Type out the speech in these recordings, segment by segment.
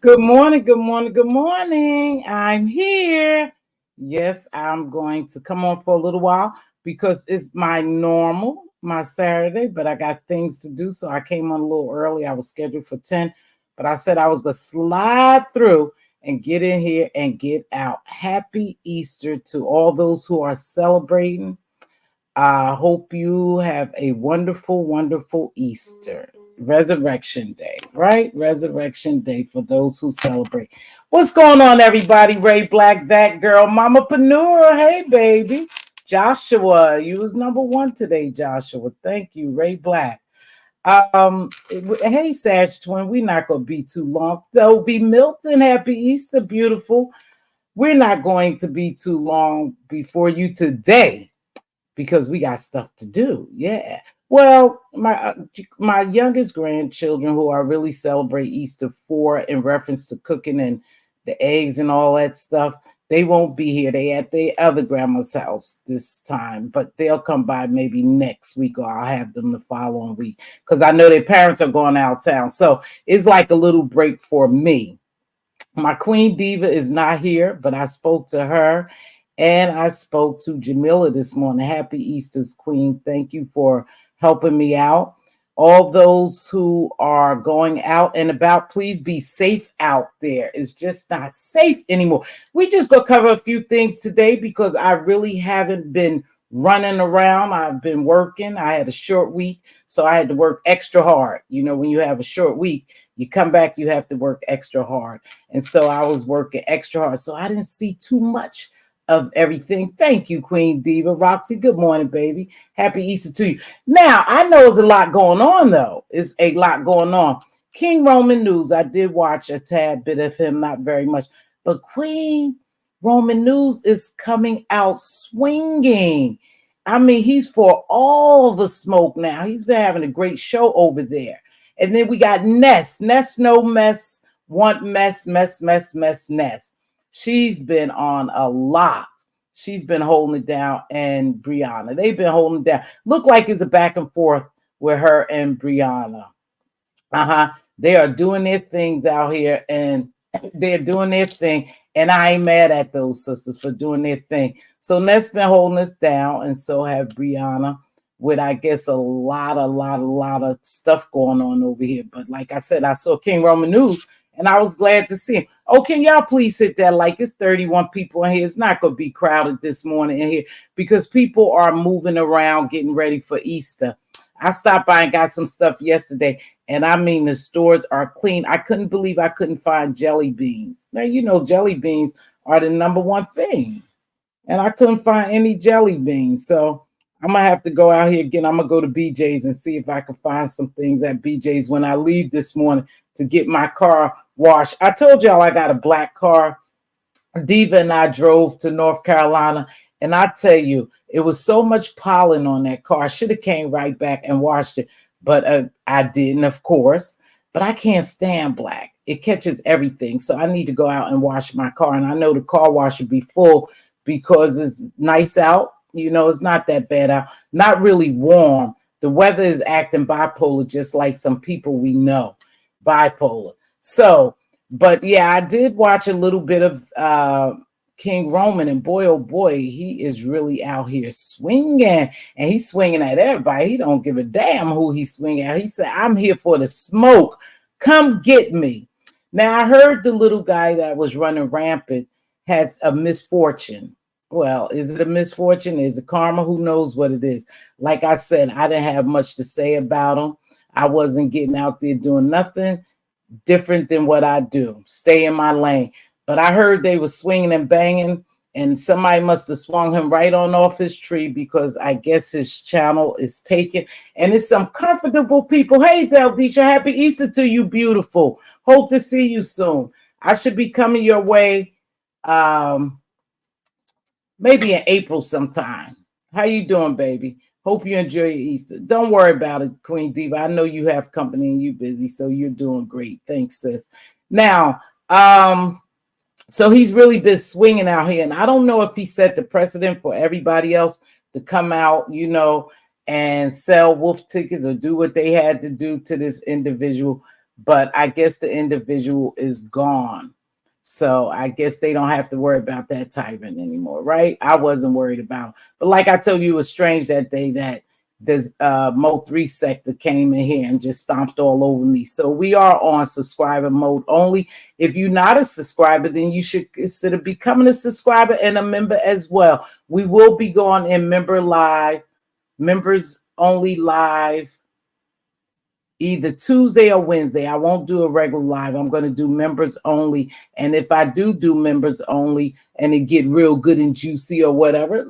Good morning, good morning, good morning. I'm here. Yes, I'm going to come on for a little while because it's my Saturday, but I got things to do. So I came on a little early. I was scheduled for 10, but I said I was going to slide through and get in here and get out. Happy Easter to all those who are celebrating. I hope you have a wonderful, wonderful Easter. Resurrection Day, right? Resurrection Day for those who celebrate. What's going on, everybody? Ray Black, that girl, Mama Panura. Hey, baby. Joshua, you was number one today, Joshua. Thank you, Ray Black. Hey, Sag Twin, we're not gonna be too long. Dovey Milton, happy Easter, beautiful. We're not going to be too long before you today because we got stuff to do. Yeah. Well, my youngest grandchildren who I really celebrate Easter for in reference to cooking and the eggs and all that stuff, they won't be here. They at their other grandma's house this time, but they'll come by maybe next week or I'll have them the following week because I know their parents are going out of town. So it's like a little break for me. My queen diva is not here, but I spoke to her and I spoke to Jamila this morning. Happy Easter's queen. Thank you for helping me out. All those who are going out and about, please be safe out there. It's just not safe anymore. We just gonna cover a few things today because I really haven't been running around. I've been working. I had a short week, so I had to work extra hard. You know, when you have a short week, you come back, you have to work extra hard. And so I was working extra hard. So I didn't see too much of everything. Thank you, Queen Diva. Roxy, good morning, baby. Happy Easter to you. Now, I know there's a lot going on, though. It's a lot going on. King Roman News, I did watch a tad bit of him, not very much. But Queen Roman News is coming out swinging. I mean, he's for all the smoke now. He's been having a great show over there. And then we got Ness. Ness no mess. Want mess. She's been on a lot. She's been holding it down. And Brianna. They've been holding it down. Look like it's a back and forth with her and Brianna. They are doing their things out here and they're doing their thing. And I ain't mad at those sisters for doing their thing. So Ness been holding us down, and so have Brianna, with I guess a lot of stuff going on over here. But like I said, I saw King Roman News and I was glad to see him. Oh, can y'all please hit that like? It's 31 people in here. It's not gonna be crowded this morning in here because people are moving around getting ready for Easter. I stopped by and got some stuff yesterday, and I mean the stores are clean. I couldn't believe I couldn't find jelly beans. Now you know jelly beans are the number one thing, and I couldn't find any jelly beans. So I'm gonna have to go out here again. I'm gonna go to BJ's and see if I can find some things at BJ's when I leave this morning to get my car washed. I told y'all I got a black car. Diva and I drove to North Carolina, and I tell you, it was so much pollen on that car. I should have came right back and washed it, but I didn't, of course. But I can't stand black. It catches everything. So I need to go out and wash my car. And I know the car wash will be full because it's nice out. You know, it's not that bad out. Not really warm. The weather is acting bipolar, just like some people we know. Bipolar. So, but yeah, I did watch a little bit of King Roman, and boy, oh boy, he is really out here swinging, and he's swinging at everybody. He don't give a damn who he's swinging at. He said, "I'm here for the smoke. Come get me." Now, I heard the little guy that was running rampant has a misfortune. Well, is it a misfortune? Is it karma? Who knows what it is? Like I said, I didn't have much to say about him. I wasn't getting out there doing nothing different than what I do. Stay in my lane. But I heard they were swinging and banging, and somebody must have swung him right on off his tree because I guess his channel is taken. And it's some comfortable people. Hey, Deldisha, happy Easter to you, beautiful. Hope to see you soon. I should be coming your way maybe in April sometime. How you doing, baby? Hope you enjoy your Easter. Don't worry about it, Queen Diva. I know you have company and you're busy, so you're doing great. Thanks, sis. Now, so he's really been swinging out here, and I don't know if he set the precedent for everybody else to come out, you know, and sell wolf tickets or do what they had to do to this individual. but I guess the individual is gone. So I guess they don't have to worry about that tyrant anymore, right? I wasn't worried about it. But like I told you, it was strange that day that this Mo3 sector came in here and just stomped all over me. So we are on subscriber mode only. If you're not a subscriber, then you should consider becoming a subscriber and a member as well. We will be going in members only live, either Tuesday or Wednesday. I won't do a regular live. I'm going to do members only. And if I do members only and it get real good and juicy or whatever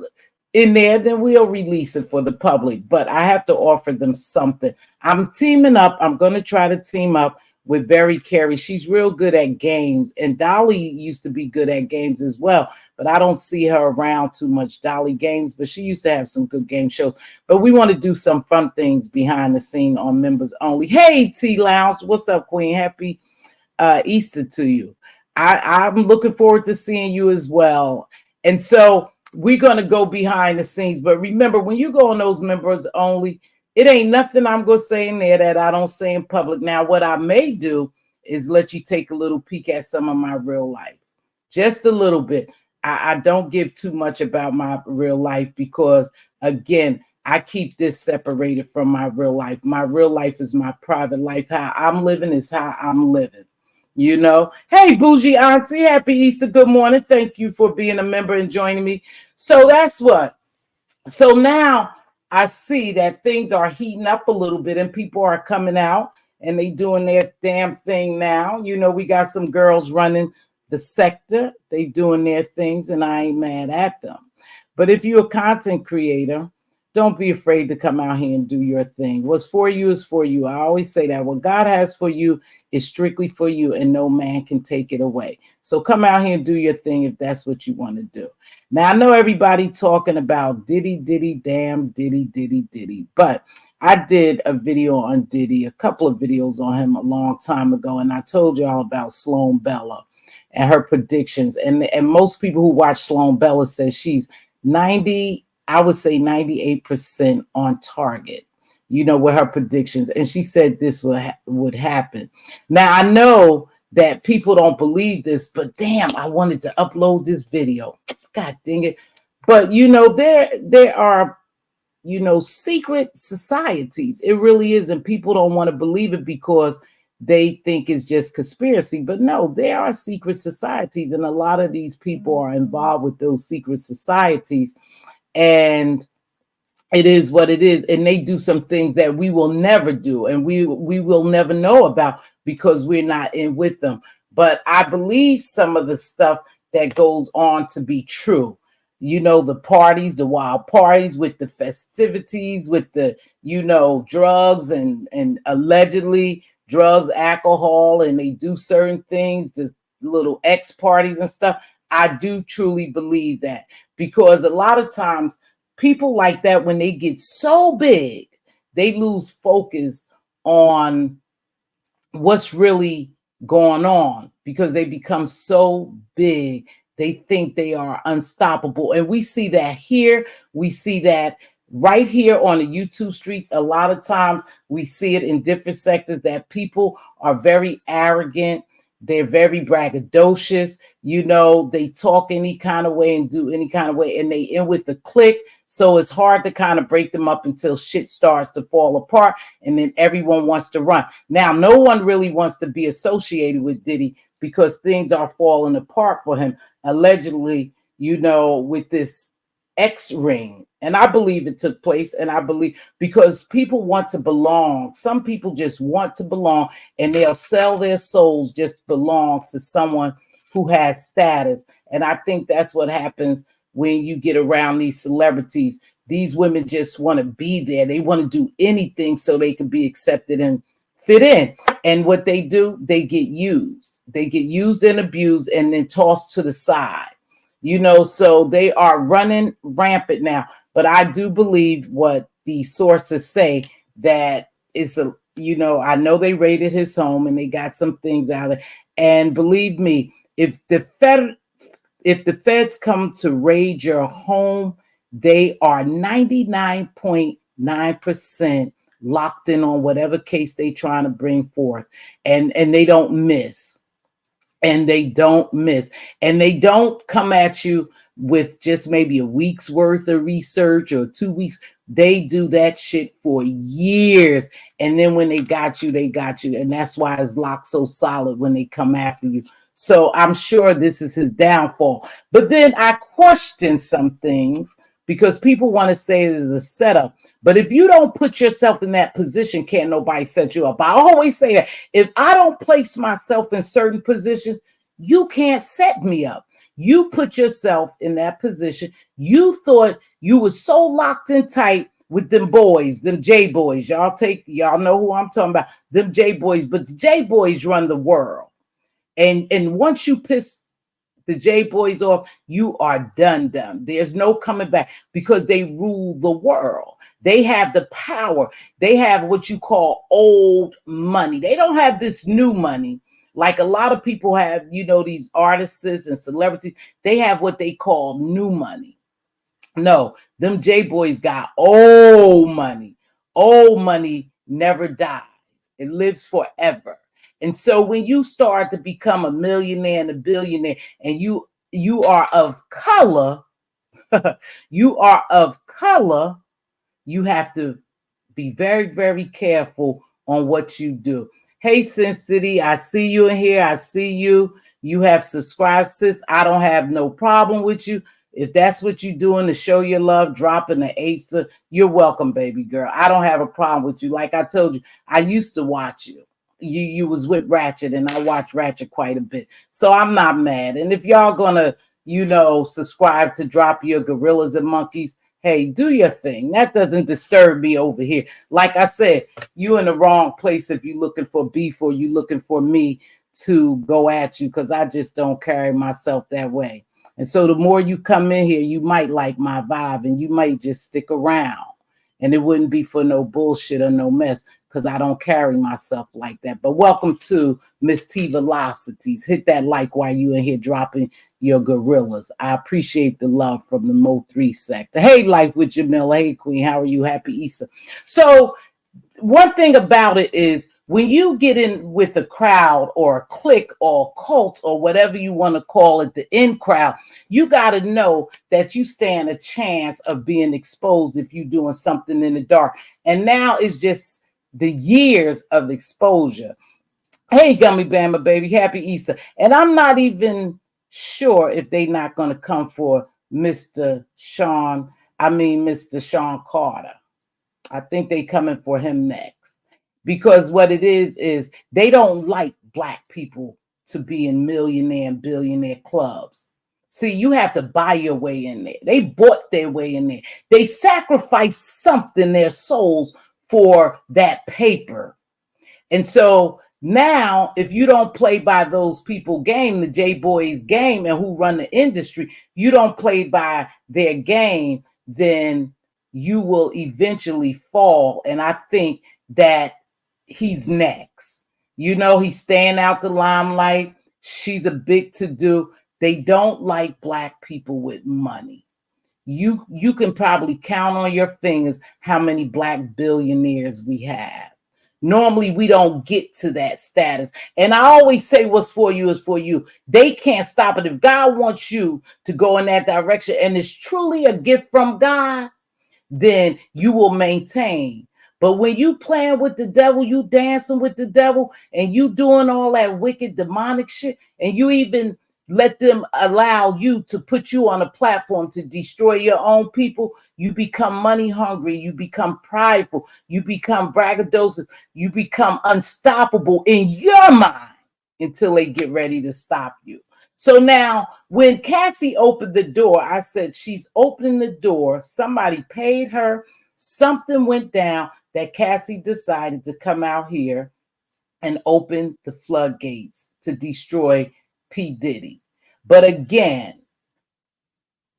in there, then we'll release it for the public. But I have to offer them something. I'm teaming up. I'm going to try to team up with Very Carey. She's real good at games. And Dolly used to be good at games as well. But I don't see her around too much, Dolly Games. But she used to have some good game shows. But we want to do some fun things behind the scene on members only. Hey, T Lounge. What's up, Queen? Happy Easter to you. I'm looking forward to seeing you as well. And so we're going to go behind the scenes. But remember, when you go on those members only, it ain't nothing I'm going to say in there that I don't say in public. Now, what I may do is let you take a little peek at some of my real life. Just a little bit. I don't give too much about my real life because, again, I keep this separated from my real life. My real life is my private life. How I'm living is how I'm living. You know, hey, Bougie Auntie, happy Easter. Good morning. Thank you for being a member and joining me. So that's what. So now I see that things are heating up a little bit and people are coming out and they doing their damn thing now. You know, we got some girls running the sector. They doing their things and I ain't mad at them. But if you're a content creator, don't be afraid to come out here and do your thing. What's for you is for you. I always say that what God has for you is strictly for you and no man can take it away. So come out here and do your thing if that's what you want to do. Now, I know everybody talking about Diddy, damn Diddy. But I did a video on Diddy, a couple of videos on him a long time ago. And I told y'all about Sloan Bella and her predictions. And most people who watch Sloan Bella says she's 90, I would say 98% on target, you know, with her predictions. And she said this would happen. Now, I know that people don't believe this, but damn, I wanted to upload this video. God dang it. But, you know, there are, you know, secret societies. It really is. And people don't want to believe it because they think it's just conspiracy. But no, there are secret societies. And a lot of these people are involved with those secret societies. And it is what it is. And they do some things that we will never do. And we will never know about because we're not in with them. But I believe some of the stuff that goes on to be true. You know, the parties, the wild parties with the festivities, with the, you know, drugs and allegedly drugs, alcohol, and they do certain things, the little X parties and stuff. I do truly believe that because a lot of times people like that, when they get so big, they lose focus on what's really going on because they become so big. They think they are unstoppable. And we see that here. We see that right here on the YouTube streets. A lot of times we see it in different sectors that people are very arrogant. They're very braggadocious. You know, they talk any kind of way and do any kind of way, and they in with the clique. So it's hard to kind of break them up until shit starts to fall apart, and then everyone wants to run. Now, no one really wants to be associated with Diddy because things are falling apart for him, allegedly, you know, with this X ring. And I believe it took place, and I believe because people want to belong. Some people just want to belong, and they'll sell their souls just to belong to someone who has status. And I think that's what happens when you get around these celebrities. These women just want to be there. They want to do anything so they can be accepted and fit in. And what they do, they get used. They get used and abused and then tossed to the side. You know, so they are running rampant now. But I do believe what the sources say that it's a, you know, I know they raided his home and they got some things out of it. And believe me, if the feds come to raid your home, they are 99.9% locked in on whatever case they trying to bring forth, and they don't miss. And they don't miss. And they don't come at you with just maybe a week's worth of research or 2 weeks. They do that shit for years. And then when they got you, they got you. And that's why it's locked so solid when they come after you. So I'm sure this is his downfall. But then I question some things because people want to say it is a setup. But if you don't put yourself in that position, can't nobody set you up. I always say that if I don't place myself in certain positions, you can't set me up. You put yourself in that position. You thought you were so locked in tight with them boys, them J boys. Y'all know who I'm talking about, them J boys. But the J boys run the world. And once you piss the J boys off, you are done. There's no coming back because they rule the world. They have the power. They have what you call old money. They don't have this new money like a lot of people have, these artists and celebrities. They have what they call new money. No, them J boys got old money. Old money never dies. It lives forever. And so when you start to become a millionaire and a billionaire, and you are of color, you are of color, you have to be very, very careful on what you do. Hey, Sin City, I see you in here. I see you. You have subscribed, sis. I don't have no problem with you. If that's what you're doing to show your love, dropping the eights, you're welcome, baby girl. I don't have a problem with you. Like I told you, I used to watch you. You was with Ratchet, and I watch Ratchet quite a bit. So I'm not mad. And if y'all gonna, subscribe to drop your gorillas and monkeys, hey, do your thing. That doesn't disturb me over here. Like I said, you in the wrong place if you're looking for beef or you looking for me to go at you, because I just don't carry myself that way. And so the more you come in here, you might like my vibe and you might just stick around. And it wouldn't be for no bullshit or no mess, because I don't carry myself like that. But welcome to Mz.Teavalocities. Hit that like while you in here dropping your gorillas. I appreciate the love from the Mo3 sector. Hey, Life with Jamila. Hey, Queen. How are you? Happy Easter. So one thing about it is when you get in with a crowd or a clique or a cult or whatever you want to call it, the in crowd, you got to know that you stand a chance of being exposed if you're doing something in the dark. And now it's just the years of exposure. Hey, Gummy Bama, baby, happy Easter. And I'm not even sure if they're not going to come for Mr. Sean Carter. I think they coming for him next, because what it is they don't like black people to be in millionaire and billionaire clubs. See, you have to buy your way in there. They bought their way in there. They sacrificed something, their souls, for that paper. And so now, if you don't play by those people game, the J Boys game, and who run the industry, you don't play by their game, then you will eventually fall. And I think that he's next. He's staying out the limelight. She's a big to-do. They don't like black people with money. You can probably count on your fingers how many black billionaires we have. Normally, we don't get to that status. And I always say what's for you is for you. They can't stop it. If God wants you to go in that direction and it's truly a gift from God, then you will maintain. But when you playing with the devil, you dancing with the devil, and you doing all that wicked demonic shit, and you even let them allow you to put you on a platform to destroy your own people, you become money hungry, you become prideful, you become braggadocious, you become unstoppable in your mind until they get ready to stop you. So now, when Cassie opened the door, I said, she's opening the door. Somebody paid her. Something went down that Cassie decided to come out here and open the floodgates to destroy P. Diddy. But again,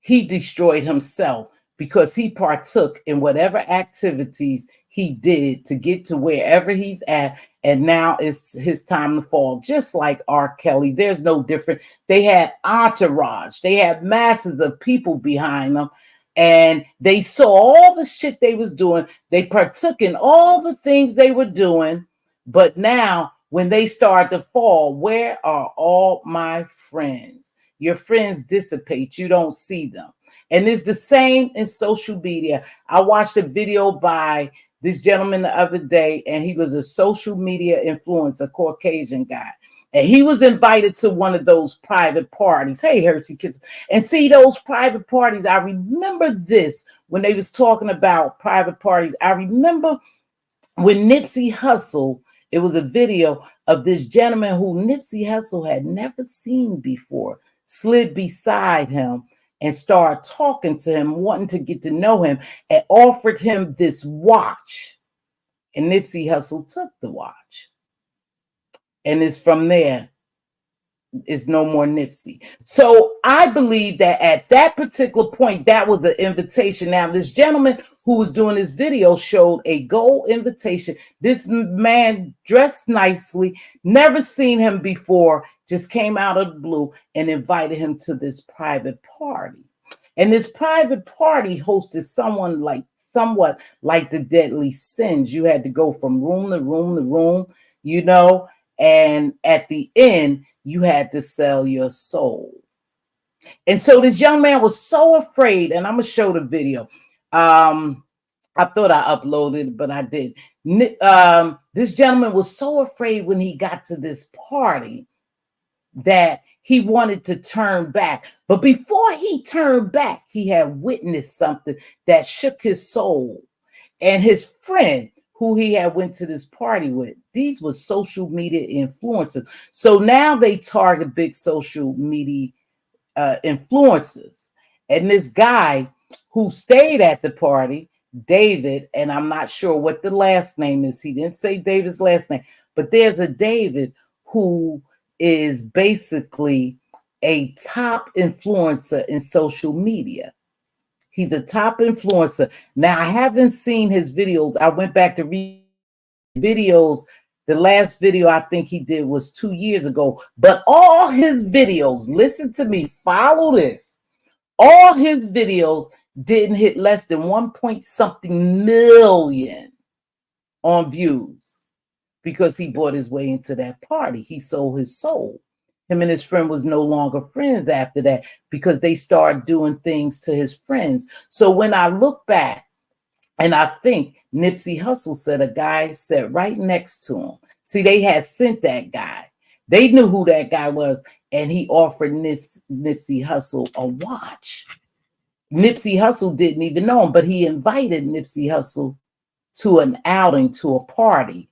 he destroyed himself because he partook in whatever activities he did to get to wherever he's at. And now it's his time to fall. Just like R. Kelly, there's no different. They had entourage. They had masses of people behind them. and they saw all the shit they was doing. They partook in all the things they were doing. But now when they start to fall, where are all my friends? Your friends dissipate. You don't see them. And it's the same in social media. I watched a video by this gentleman the other day, and he was a social media influencer, Caucasian guy. And he was invited to one of those private parties. Hey, Hershey Kids. And see, those private parties, I remember this when they was talking about private parties. I remember when Nipsey Hussle, it was a video of this gentleman who Nipsey Hussle had never seen before, slid beside him and started talking to him, wanting to get to know him, and offered him this watch. And Nipsey Hussle took the watch. And it's from there, is no more Nipsey. So I believe that at that particular point, that was the invitation. Now, this gentleman who was doing this video showed a gold invitation. This man dressed nicely, never seen him before, just came out of the blue and invited him to this private party. And this private party hosted somewhat like the Deadly Sins. You had to go from room to room to room, you know, and at the end, you had to sell your soul. And so this young man was so afraid, and I'm going to show the video. I thought I uploaded it, but I did. This gentleman was so afraid when he got to this party that he wanted to turn back. But before he turned back, he had witnessed something that shook his soul. And his friend, who he had went to this party with, these were social media influencers. So now they target big social media influencers. And this guy who stayed at the party, David, and I'm not sure what the last name is. He didn't say David's last name, but there's a David who is basically a top influencer in social media. He's a top influencer. Now, I haven't seen his videos. I went back to read videos. The last video I think he did was 2 years ago. But all his videos, listen to me, follow this. All his videos didn't hit less than 1-point-something million on views because he bought his way into that party. He sold his soul. Him and his friend was no longer friends after that because they started doing things to his friends. So when I look back, and I think Nipsey Hussle said a guy sat right next to him. See, they had sent that guy. They knew who that guy was, and he offered Nipsey Hussle a watch. Nipsey Hussle didn't even know him, but he invited Nipsey Hussle to an outing, to a party.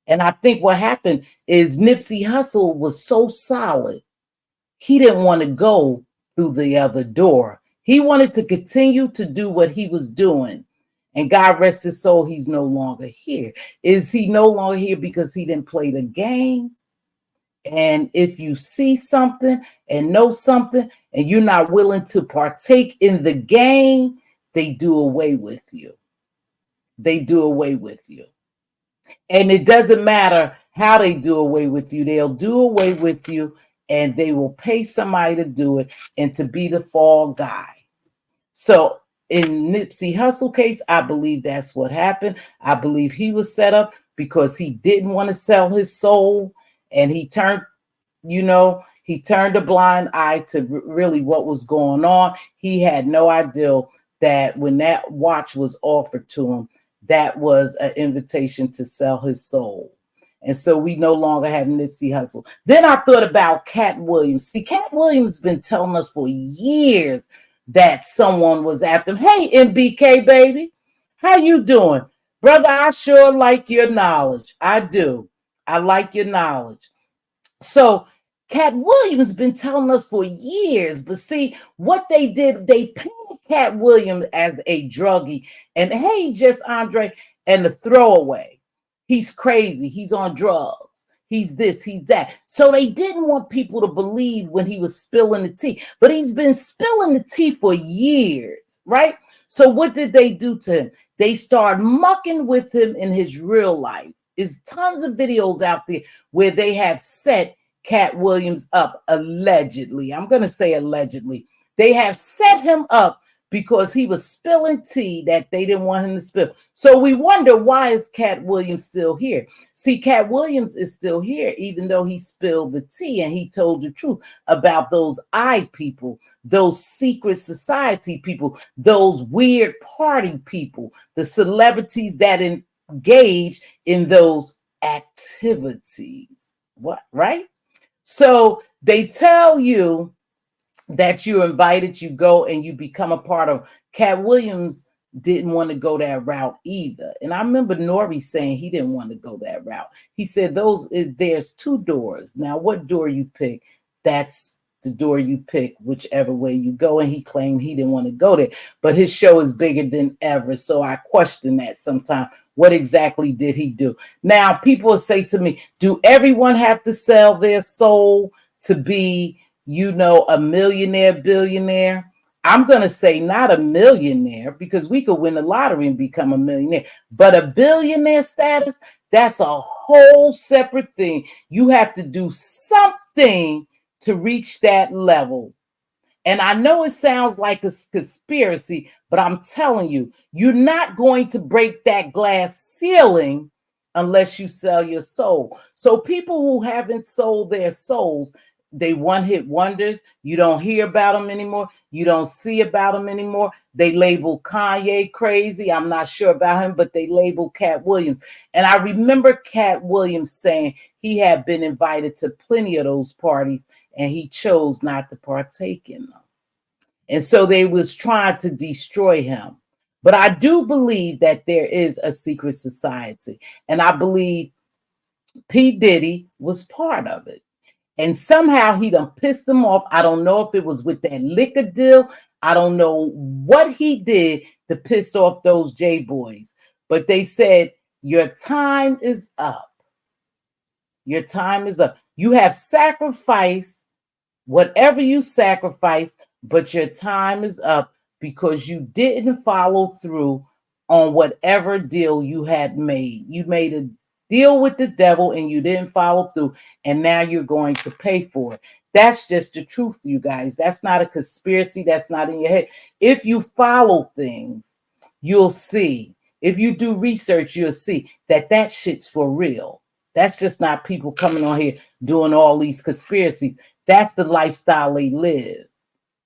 And I think what happened is Nipsey Hussle was so solid, he didn't want to go through the other door. He wanted to continue to do what he was doing. And God rest his soul, he's no longer here. Is he no longer here because he didn't play the game? And if you see something and know something and you're not willing to partake in the game, they do away with you. They do away with you. And it doesn't matter how they do away with you. They'll do away with you and they will pay somebody to do it and to be the fall guy. So in Nipsey Hussle case, I believe that's what happened. I believe he was set up because he didn't want to sell his soul, and he turned a blind eye to really what was going on. He had no idea that when that watch was offered to him, that was an invitation to sell his soul. And so we no longer have Nipsey Hussle. Then I thought about Cat Williams. See, Cat Williams has been telling us for years that someone was after him. Hey, MBK, baby. How you doing? Brother, I sure like your knowledge. I do. I like your knowledge. So Cat Williams has been telling us for years. But see, what they did, they painted Cat Williams as a druggie. And hey, just Andre, and the throwaway. He's crazy. He's on drugs. He's this, he's that. So they didn't want people to believe when he was spilling the tea. But he's been spilling the tea for years, right? So what did they do to him? They started mucking with him in his real life. There's tons of videos out there where they have set Cat Williams up, allegedly. I'm going to say allegedly. They have set him up because he was spilling tea that they didn't want him to spill. So we wonder, why is Cat Williams still here? See, Cat Williams is still here, even though he spilled the tea and he told the truth about those eye people, those secret society people, those weird party people, the celebrities that engage in those activities. What, right? So they tell you that you're invited, you go and you become a part of. Cat Williams didn't want to go that route either. And I remember Nori saying he didn't want to go that route. He said there's two doors. Now, what door you pick, that's the door you pick, whichever way you go. And he claimed he didn't want to go there. But his show is bigger than ever. So I question that sometimes. What exactly did he do? Now, people will say to me, do everyone have to sell their soul to be, a millionaire, billionaire? I'm going to say not a millionaire, because we could win the lottery and become a millionaire. But a billionaire status, that's a whole separate thing. You have to do something to reach that level. And I know it sounds like a conspiracy, but I'm telling you, you're not going to break that glass ceiling unless you sell your soul. So people who haven't sold their souls, they one-hit wonders. You don't hear about them anymore. You don't see about them anymore. They label Kanye crazy. I'm not sure about him, but they label Cat Williams. And I remember Cat Williams saying he had been invited to plenty of those parties and he chose not to partake in them. And so they was trying to destroy him. But I do believe that there is a secret society. And I believe P. Diddy was part of it. And somehow he done pissed them off. I don't know if it was with that liquor deal. I don't know what he did to piss off those J-boys. But they said, your time is up. Your time is up. You have sacrificed whatever you sacrifice, but your time is up because you didn't follow through on whatever deal you had made. You made a deal with the devil and you didn't follow through, and now you're going to pay for it. That's just the truth, you guys. That's not a conspiracy. That's not in your head. If you follow things, you'll see. If you do research, you'll see that that shit's for real. That's just not people coming on here doing all these conspiracies. That's the lifestyle they live.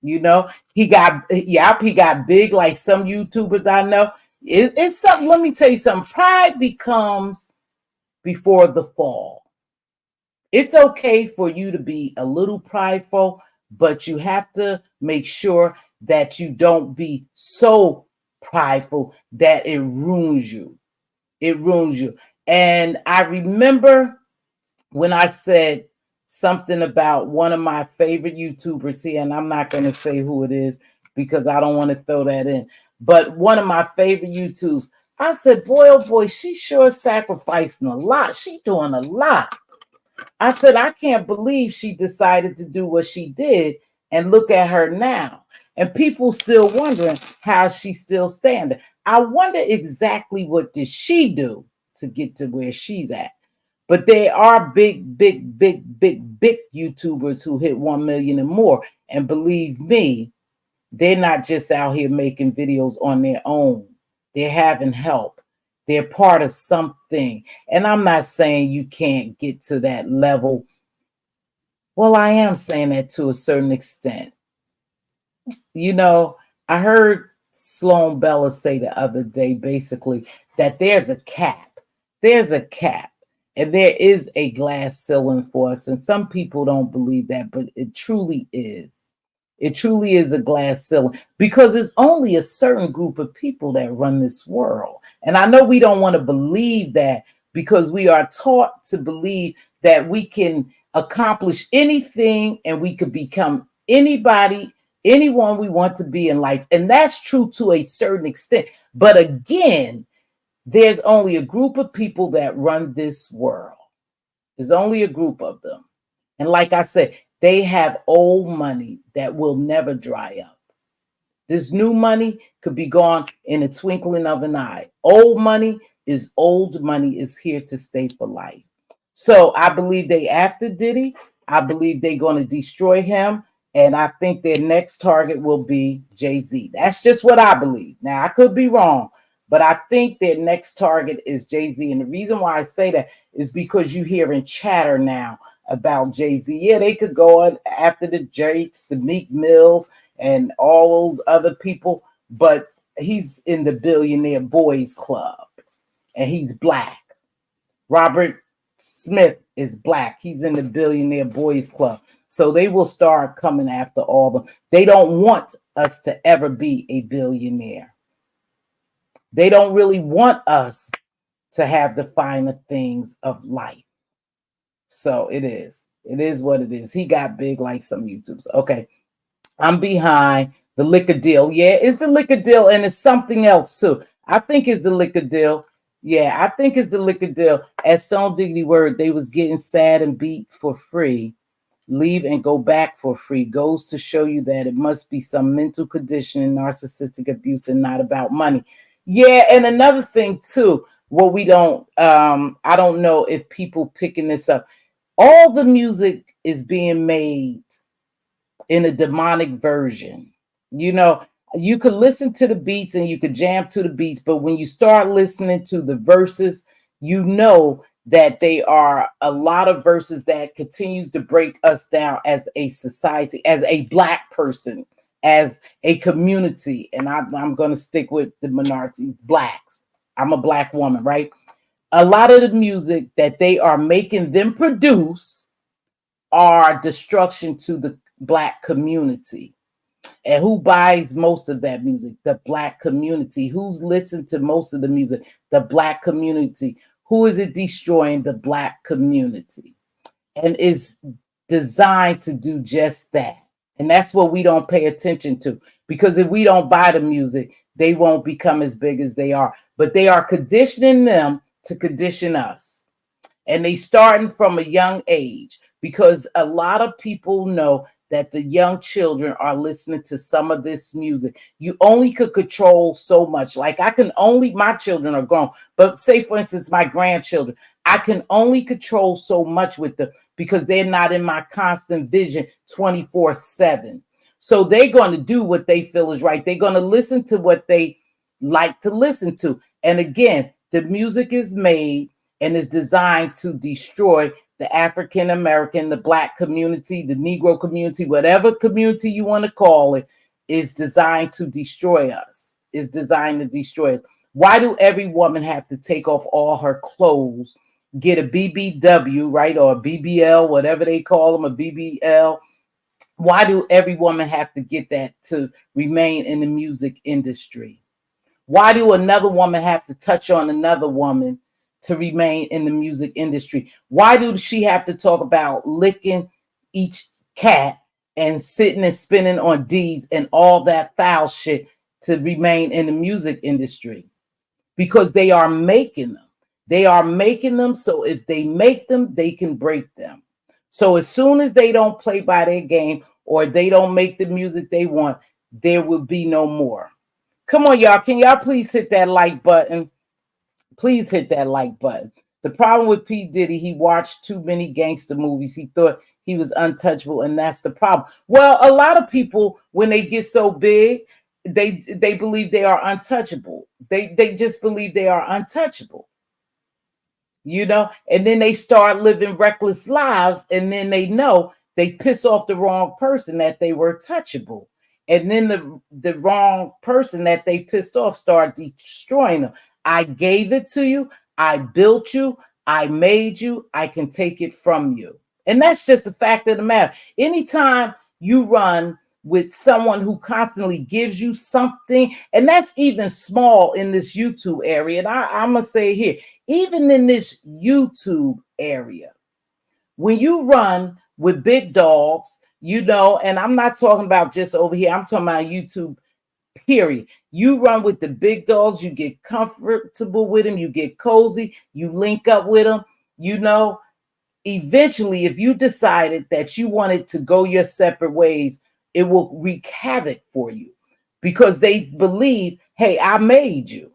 He got big like some YouTubers I know. It's something. Let me tell you something. Pride becomes before the fall. It's okay for you to be a little prideful, but you have to make sure that you don't be so prideful that it ruins you. It ruins you. And I remember when I said something about one of my favorite YouTubers here, and I'm not going to say who it is because I don't want to throw that in, but one of my favorite YouTubers, I said, boy, oh boy, she sure sacrificing a lot. She doing a lot. I said, I can't believe she decided to do what she did, and look at her now. And people still wondering how she's still standing. I wonder exactly what did she do to get to where she's at. But there are big YouTubers who hit 1 million and more. And believe me, they're not just out here making videos on their own. They're having help. They're part of something. And I'm not saying you can't get to that level. Well, I am saying that to a certain extent. I heard Sloan Bella say the other day, basically, that there's a cap. There's a cap. And there is a glass ceiling for us. And some people don't believe that, but it truly is. It truly is a glass ceiling because it's only a certain group of people that run this world. And I know we don't want to believe that because we are taught to believe that we can accomplish anything and we could become anybody, anyone we want to be in life. And that's true to a certain extent. But again, there's only a group of people that run this world. There's only a group of them. And like I said, they have old money that will never dry up. This new money could be gone in a twinkling of an eye. Old money is here to stay for life. So I believe they after Diddy. I believe they're going to destroy him. And I think their next target will be Jay-Z. That's just what I believe. Now, I could be wrong, but I think their next target is Jay-Z. And the reason why I say that is because you hear in chatter now about Jay-Z. Yeah, they could go on after the Jakes, the Meek Mills, and all those other people, but he's in the Billionaire Boys Club, and he's black. Robert Smith is black. He's in the Billionaire Boys Club. So they will start coming after all of them. They don't want us to ever be a billionaire. They don't really want us to have the finer things of life. So it is. It is what it is. He got big like some YouTubers. Okay. I'm behind the liquor deal. Yeah, it's the liquor deal, and it's something else too. I think it's the liquor deal. Yeah, I think it's the liquor deal. At Stone Diggity word, they was getting sad and beat for free. Leave and go back for free. Goes to show you that it must be some mental condition and narcissistic abuse and not about money. Yeah, and another thing too, what we don't I don't know if people picking this up. All the music is being made in a demonic version. You know, you could listen to the beats and you could jam to the beats, but when you start listening to the verses, you know that they are a lot of verses that continues to break us down as a society, as a black person, as a community. And I'm going to stick with the minorities, blacks. I'm a black woman, right? A lot of the music that they are making them produce are destruction to the black community. And who buys most of that music? The black community. Who's listened to most of the music? The black community. Who is it destroying? The black community. And is designed to do just that. And that's what we don't pay attention to. Because if we don't buy the music, they won't become as big as they are. But they are conditioning them to condition us. And they starting from a young age, because a lot of people know that the young children are listening to some of this music. You only could control so much. Like I can only, my children are grown, but say for instance, my grandchildren, I can only control so much with them because they're not in my constant vision 24/7. So they're going to do what they feel is right. They're going to listen to what they like to listen to. And again, the music is made and is designed to destroy the African American, the black community, the Negro community, whatever community you want to call it, is designed to destroy us, is designed to destroy us. Why do every woman have to take off all her clothes, get a BBW, right, or a BBL, whatever they call them, a BBL? Why do every woman have to get that to remain in the music industry? Why do another woman have to touch on another woman to remain in the music industry? Why do she have to talk about licking each cat and sitting and spinning on D's and all that foul shit to remain in the music industry? Because they are making them. They are making them, so if they make them, they can break them. So as soon as they don't play by their game or they don't make the music they want, there will be no more. Come on, y'all. Can y'all please hit that like button? Please hit that like button. The problem with P. Diddy, he watched too many gangster movies. He thought he was untouchable, and that's the problem. Well, a lot of people, when they get so big, they believe they are untouchable. They just believe they are untouchable. You know, and then they start living reckless lives, and then they know they piss off the wrong person that they were touchable. And then the wrong person that they pissed off start destroying them. I gave it to you. I built you. I made you. I can take it from you. And that's just the fact of the matter. Anytime you run with someone who constantly gives you something, and that's even small in this YouTube area. And I'm going to say here, even in this YouTube area, when you run with big dogs, you know, and I'm not talking about just over here, I'm talking about YouTube, period. You run with the big dogs, you get comfortable with them, you get cozy, you link up with them, you know. Eventually, if you decided that you wanted to go your separate ways, it will wreak havoc for you because they believe, hey, I made you.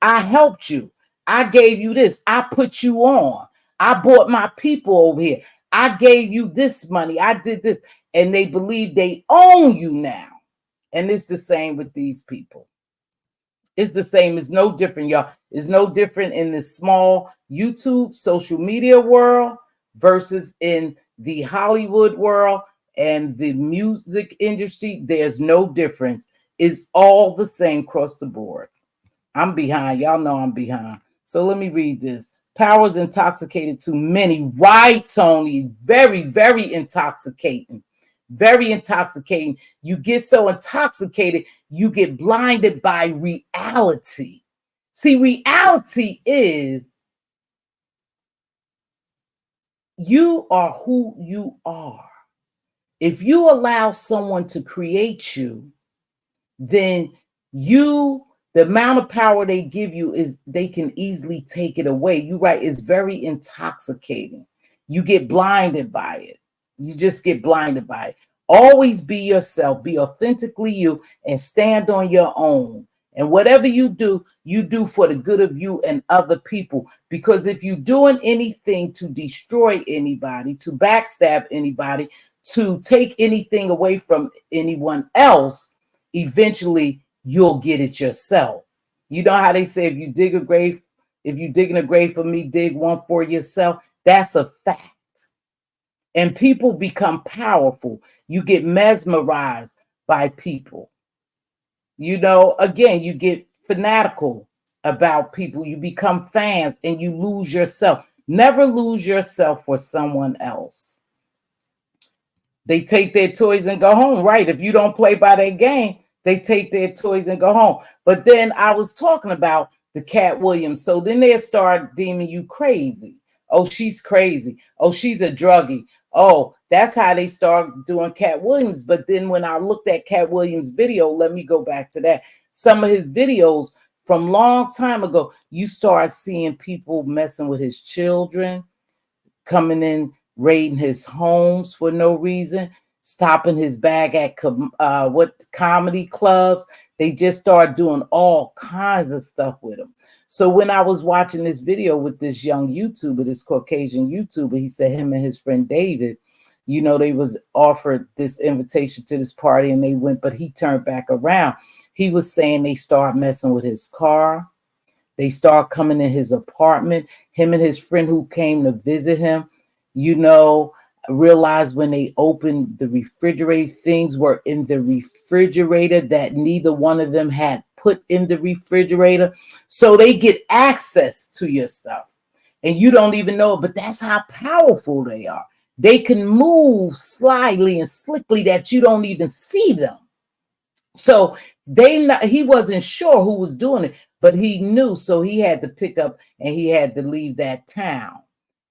I helped you. I gave you this. I put you on. I brought my people over here. I gave you this money. I did this. And they believe they own you now. And it's the same with these people. It's the same. It's no different, y'all. It's no different in the small YouTube social media world versus in the Hollywood world and the music industry. There's no difference. It's all the same across the board. I'm behind. Y'all know I'm behind. So let me read this. Power is intoxicated to many. Right, Tony? Very, very intoxicating. Very intoxicating. You get so intoxicated, you get blinded by reality. See, reality is you are who you are. If you allow someone to create you, then the amount of power they give you is they can easily take it away. You're right. It's very intoxicating. You get blinded by it. You just get blinded by it. Always be yourself, be authentically you, and stand on your own. And whatever you do for the good of you and other people. Because if you're doing anything to destroy anybody, to backstab anybody, to take anything away from anyone else, eventually you'll get it yourself. You know how they say, if you dig in a grave for me, dig one for yourself. That's a fact. And people become powerful. You get mesmerized by people. You know, again, you get fanatical about people. You become fans and you lose yourself. Never lose yourself for someone else. They take their toys and go home, right? If you don't play by their game, they take their toys and go home. But then I was talking about the Cat Williams. So then they start deeming you crazy. Oh, she's crazy. Oh, she's a druggie. Oh, that's how they start doing Cat Williams. But then when I looked at Cat Williams' video, let me go back to that. Some of his videos from long time ago, you start seeing people messing with his children, coming in, raiding his homes for no reason, stopping his bag at comedy clubs. They just start doing all kinds of stuff with him. So when I was watching this video with this young YouTuber, this Caucasian YouTuber, he said him and his friend David, you know, they was offered this invitation to this party and they went, but he turned back around. He was saying they start messing with his car. They start coming in his apartment. Him and his friend who came to visit him, you know, realized when they opened the refrigerator, things were in the refrigerator that neither one of them had put in the refrigerator. So they get access to your stuff and you don't even know it, but that's how powerful they are. They can move slyly and slickly that you don't even see them. So he wasn't sure who was doing it, but he knew. So he had to pick up and he had to leave that town.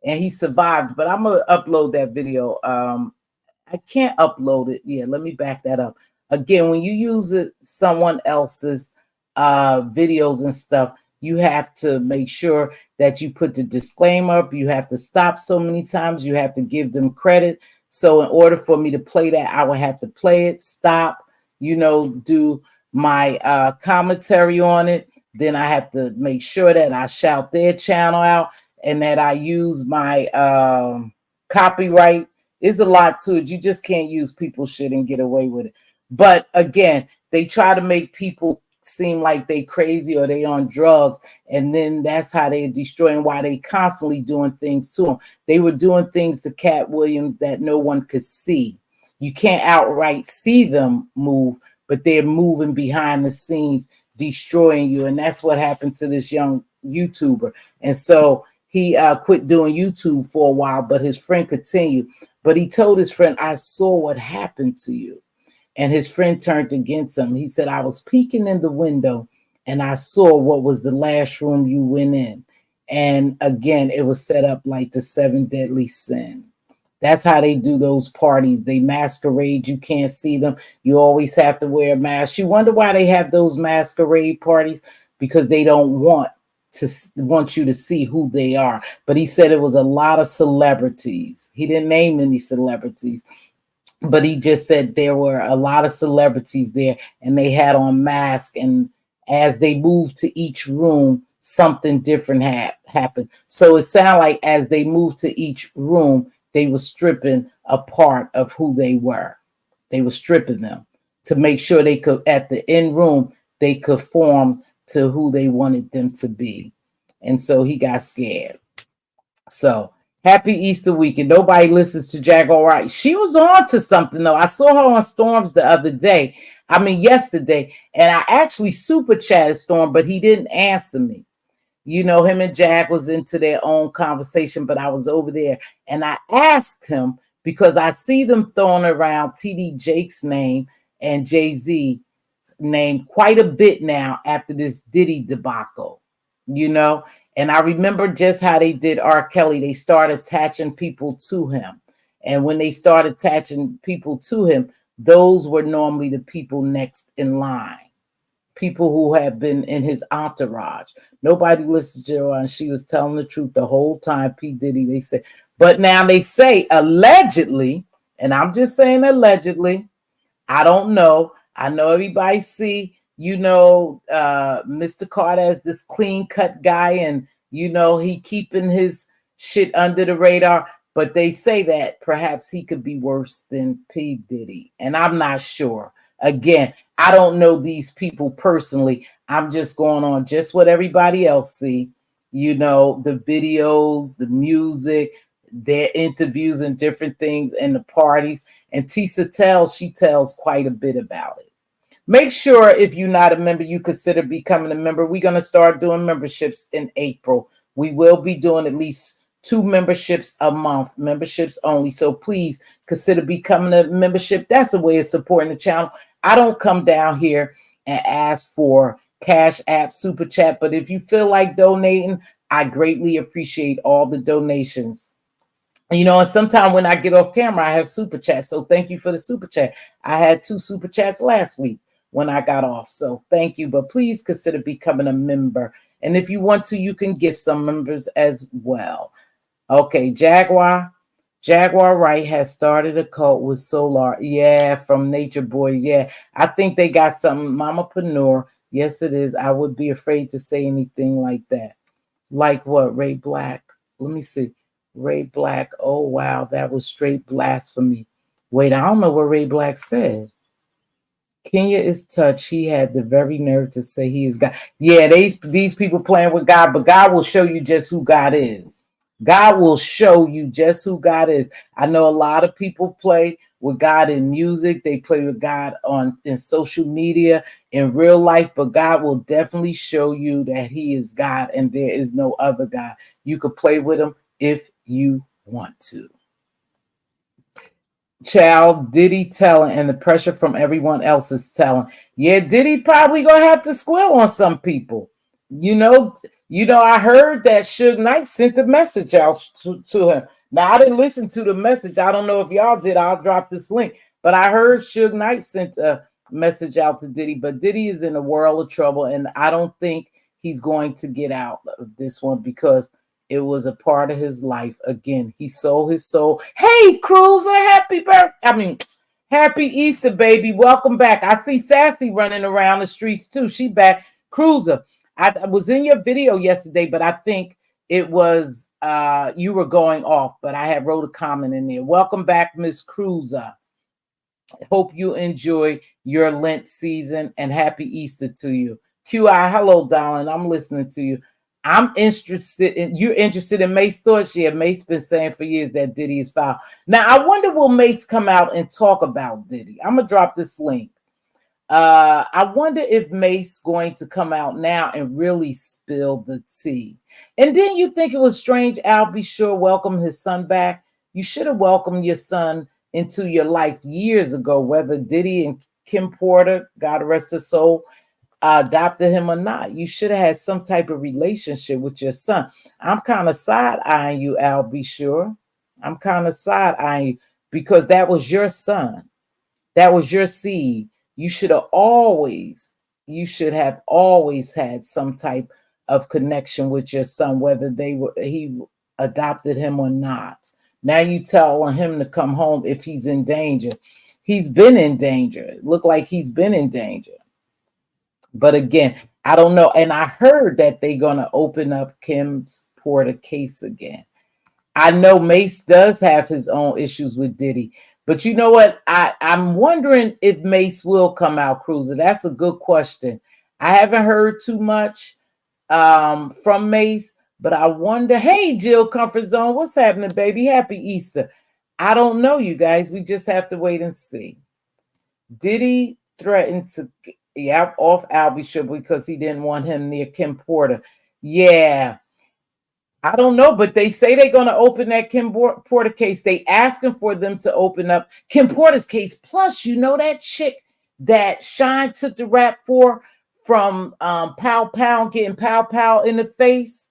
And he survived, but I'm going to upload that video. I can't upload it. Yeah, let me back that up. Again, when you use someone else's videos and stuff, you have to make sure that you put the disclaimer up. You have to stop so many times. You have to give them credit. So in order for me to play that, I would have to play it, stop, you know, do my commentary on it. Then I have to make sure that I shout their channel out and that I use my copyright. It's a lot to it. You just can't use people's shit and get away with it. But again, they try to make people seem like they crazy or they on drugs. And then that's how they're destroying, why they constantly doing things to them. They were doing things to Cat Williams that no one could see. You can't outright see them move, but they're moving behind the scenes, destroying you. And that's what happened to this young YouTuber. And so he quit doing YouTube for a while, but his friend continued. But he told his friend, I saw what happened to you. And his friend turned against him. He said, I was peeking in the window and I saw what was the last room you went in. And again, it was set up like the 7 deadly sins. That's how they do those parties. They masquerade. You can't see them. You always have to wear a mask. You wonder why they have those masquerade parties, because they don't want you to see who they are. But he said it was a lot of celebrities. He didn't name any celebrities, but he just said there were a lot of celebrities there and they had on masks. And as they moved to each room, something different happened. So it sounded like as they moved to each room, they were stripping a part of who they were. They were stripping them to make sure they could, at the end room, they could form to who they wanted them to be. And so he got scared. So happy Easter weekend. Nobody listens to Jaguar Wright. She was on to something though. I saw her on Storms the other day. I mean, yesterday. And I actually super chatted Storm, but he didn't answer me. You know, him and Jag was into their own conversation, but I was over there and I asked him because I see them throwing around TD Jake's name and Jay-Z name quite a bit now after this Diddy debacle, you know. And I remember just how they did R. Kelly. They started attaching people to him. And when they started attaching people to him, those were normally the people next in line. People who have been in his entourage. Nobody listened to her, and she was telling the truth the whole time. P. Diddy, they say. But now they say allegedly, and I'm just saying allegedly, I don't know. I know everybody see, you know, Mr. Carter as this clean cut guy, and you know he keeping his shit under the radar. But they say that perhaps he could be worse than P. Diddy, and I'm not sure. Again, I don't know these people personally. I'm just going on just what everybody else see. You know, the videos, the music, their interviews and different things, and the parties. And Tisa tells, she tells quite a bit about it. Make sure if you're not a member, you consider becoming a member. We're going to start doing memberships in April. We will be doing at least 2 memberships a month, memberships only. So please consider becoming a membership. That's a way of supporting the channel. I don't come down here and ask for Cash App, Super Chat, but if you feel like donating, I greatly appreciate all the donations. You know, and sometimes when I get off camera, I have super chats. So thank you for the super chat. I had 2 super chats last week when I got off. So thank you. But please consider becoming a member. And if you want to, you can gift some members as well. Okay, Jaguar Wright has started a cult with Solar. Yeah, from Nature Boy. Yeah, I think they got something. Mamapreneur. Yes, it is. I would be afraid to say anything like that. Like what? Ray Black. Let me see. Ray Black. Oh, wow. That was straight blasphemy. Wait, I don't know what Ray Black said. Kenya is touched. He had the very nerve to say he is God. Yeah, these people playing with God, but God will show you just who God is. God will show you just who God is. I know a lot of people play with God in music. They play with God in social media, in real life, but God will definitely show you that he is God and there is no other God. You could play with him if you want to. Child, Diddy telling, and the pressure from everyone else is telling. Yeah, Diddy probably gonna have to squill on some people. You know, I heard that Suge Knight sent a message out to him. Now I didn't listen to the message. I don't know if y'all did. I'll drop this link. But I heard Suge Knight sent a message out to Diddy. But Diddy is in a world of trouble, and I don't think he's going to get out of this one because it was a part of his life. Again, he sold his soul. Hey, Cruiser, happy Easter, baby. Welcome back. I see Sassy running around the streets too. She back. Cruiser, I was in your video yesterday, but I think it was you were going off, but I had wrote a comment in there. Welcome back, Miss Cruiser. Hope you enjoy your Lent season and happy Easter to you. QI, hello, darling. I'm listening to you. I'm interested in you're interested in Mace thoughts. Yeah, Mace been saying for years that Diddy is foul. Now I wonder will Mace come out and talk about Diddy? I'm gonna drop this link. I wonder if Mace going to come out now and really spill the tea. And then you think it was strange Al B. Sure welcomed his son back. You should have welcomed your son into your life years ago, whether Diddy and Kim Porter, God rest his soul, adopted him or not. You should have had some type of relationship with your son. I'm kind of side-eyeing you, Al, be sure. I'm kind of side-eyeing you because that was your son. That was your seed. You should have always had some type of connection with your son, whether he adopted him or not. Now you tell him to come home if he's in danger. He's been in danger. It looked like he's been in danger. But again, I don't know. And I heard that they're going to open up Kim's Porter case again. I know Mace does have his own issues with Diddy. But you know what? I'm wondering if Mace will come out cruising. That's a good question. I haven't heard too much from Mace, but I wonder, hey, Jill Comfort Zone, what's happening, baby? Happy Easter. I don't know, you guys. We just have to wait and see. Diddy threatened to off Albie Sugar because he didn't want him near Kim Porter. Yeah, I don't know, but they say they're going to open that Kim Porter case. They asking for them to open up Kim Porter's case. Plus, you know that chick that Shine took the rap for from Pow Pow getting Pow Pow in the face?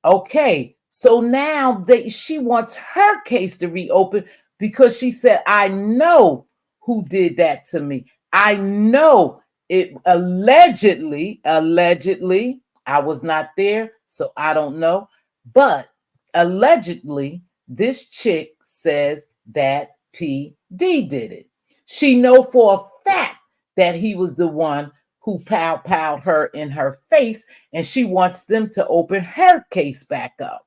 Okay, so now she wants her case to reopen because she said, I know who did that to me. I know it allegedly, I was not there, so I don't know. But allegedly, this chick says that PD did it. She know for a fact that he was the one who powed her in her face, and she wants them to open her case back up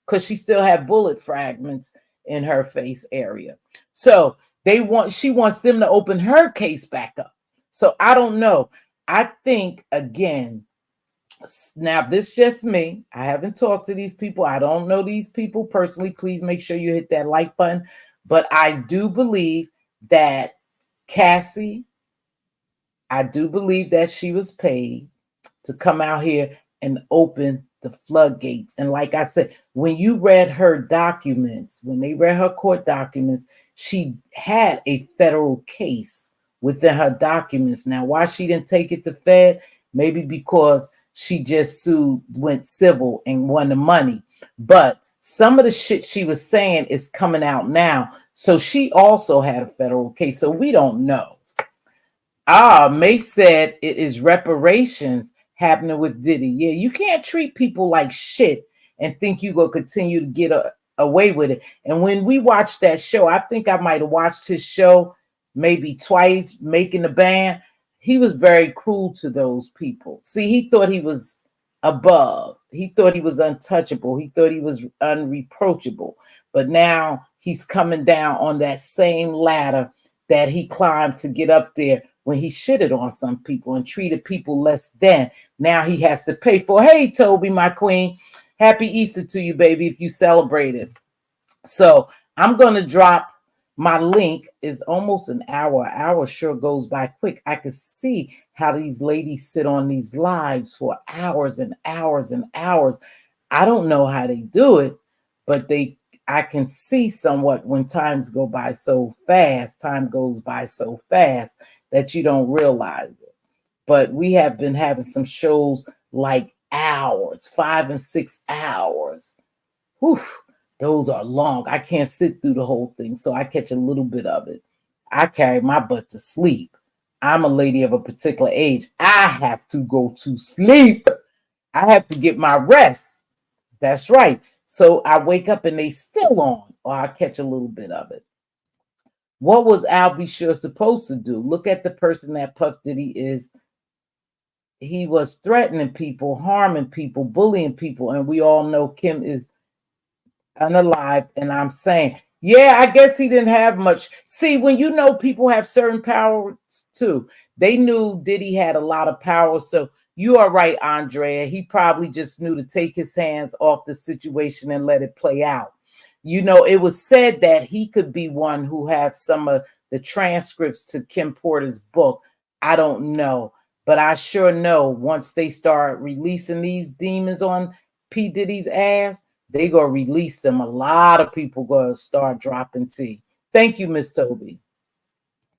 because she still had bullet fragments in her face area. So she wants them to open her case back up. So I don't know. I think again, now this just me. I haven't talked to these people. I don't know these people personally. Please make sure you hit that like button. But I do believe that Cassie, I do believe that she was paid to come out here and open the floodgates. And like I said, when you read her documents, when they read her court documents, she had a federal case within her documents. Now, why she didn't take it to Fed? Maybe because she just went civil and won the money. But some of the shit she was saying is coming out now. So she also had a federal case. So we don't know. Mace said it is reparations happening with Diddy. Yeah, you can't treat people like shit and think you gonna continue to get away with it. And when we watched that show, I think I might have watched his show maybe twice, Making the Band. He was very cruel to those people. See, he thought he was above. He thought he was untouchable. He thought he was unreproachable. But now he's coming down on that same ladder that he climbed to get up there when he shitted on some people and treated people less than. Now he has to pay for. Hey, Toby, my queen. Happy Easter to you, baby, if you celebrate it. So I'm going to drop my link. Is almost an hour. An hour sure goes by quick. I can see how these ladies sit on these lives for hours and hours and hours. I don't know how they do it, but I can see somewhat when times go by so fast. Time goes by so fast that you don't realize it. But we have been having some shows like hours, 5 and 6 hours. Whew, those are long. I can't sit through the whole thing, so I catch a little bit of it. I carry my butt to sleep. I'm a lady of a particular age. I have to go to sleep. I have to get my rest. That's right. So I wake up and they still on, or I catch a little bit of it. What was Albie Sure supposed to do? Look at the person that Puff Diddy is. He was threatening people, harming people, bullying people, and we all know Kim is unalived. And I'm saying, yeah, I guess he didn't have much. See, when you know people have certain powers too, they knew Diddy had a lot of power. So you are right, Andrea. He probably just knew to take his hands off the situation and let it play out. You know, it was said that he could be one who have some of the transcripts to Kim Porter's book. I don't know, but I sure know once they start releasing these demons on P. Diddy's ass, they gonna release them. A lot of people gonna start dropping tea. Thank you, Miss Toby.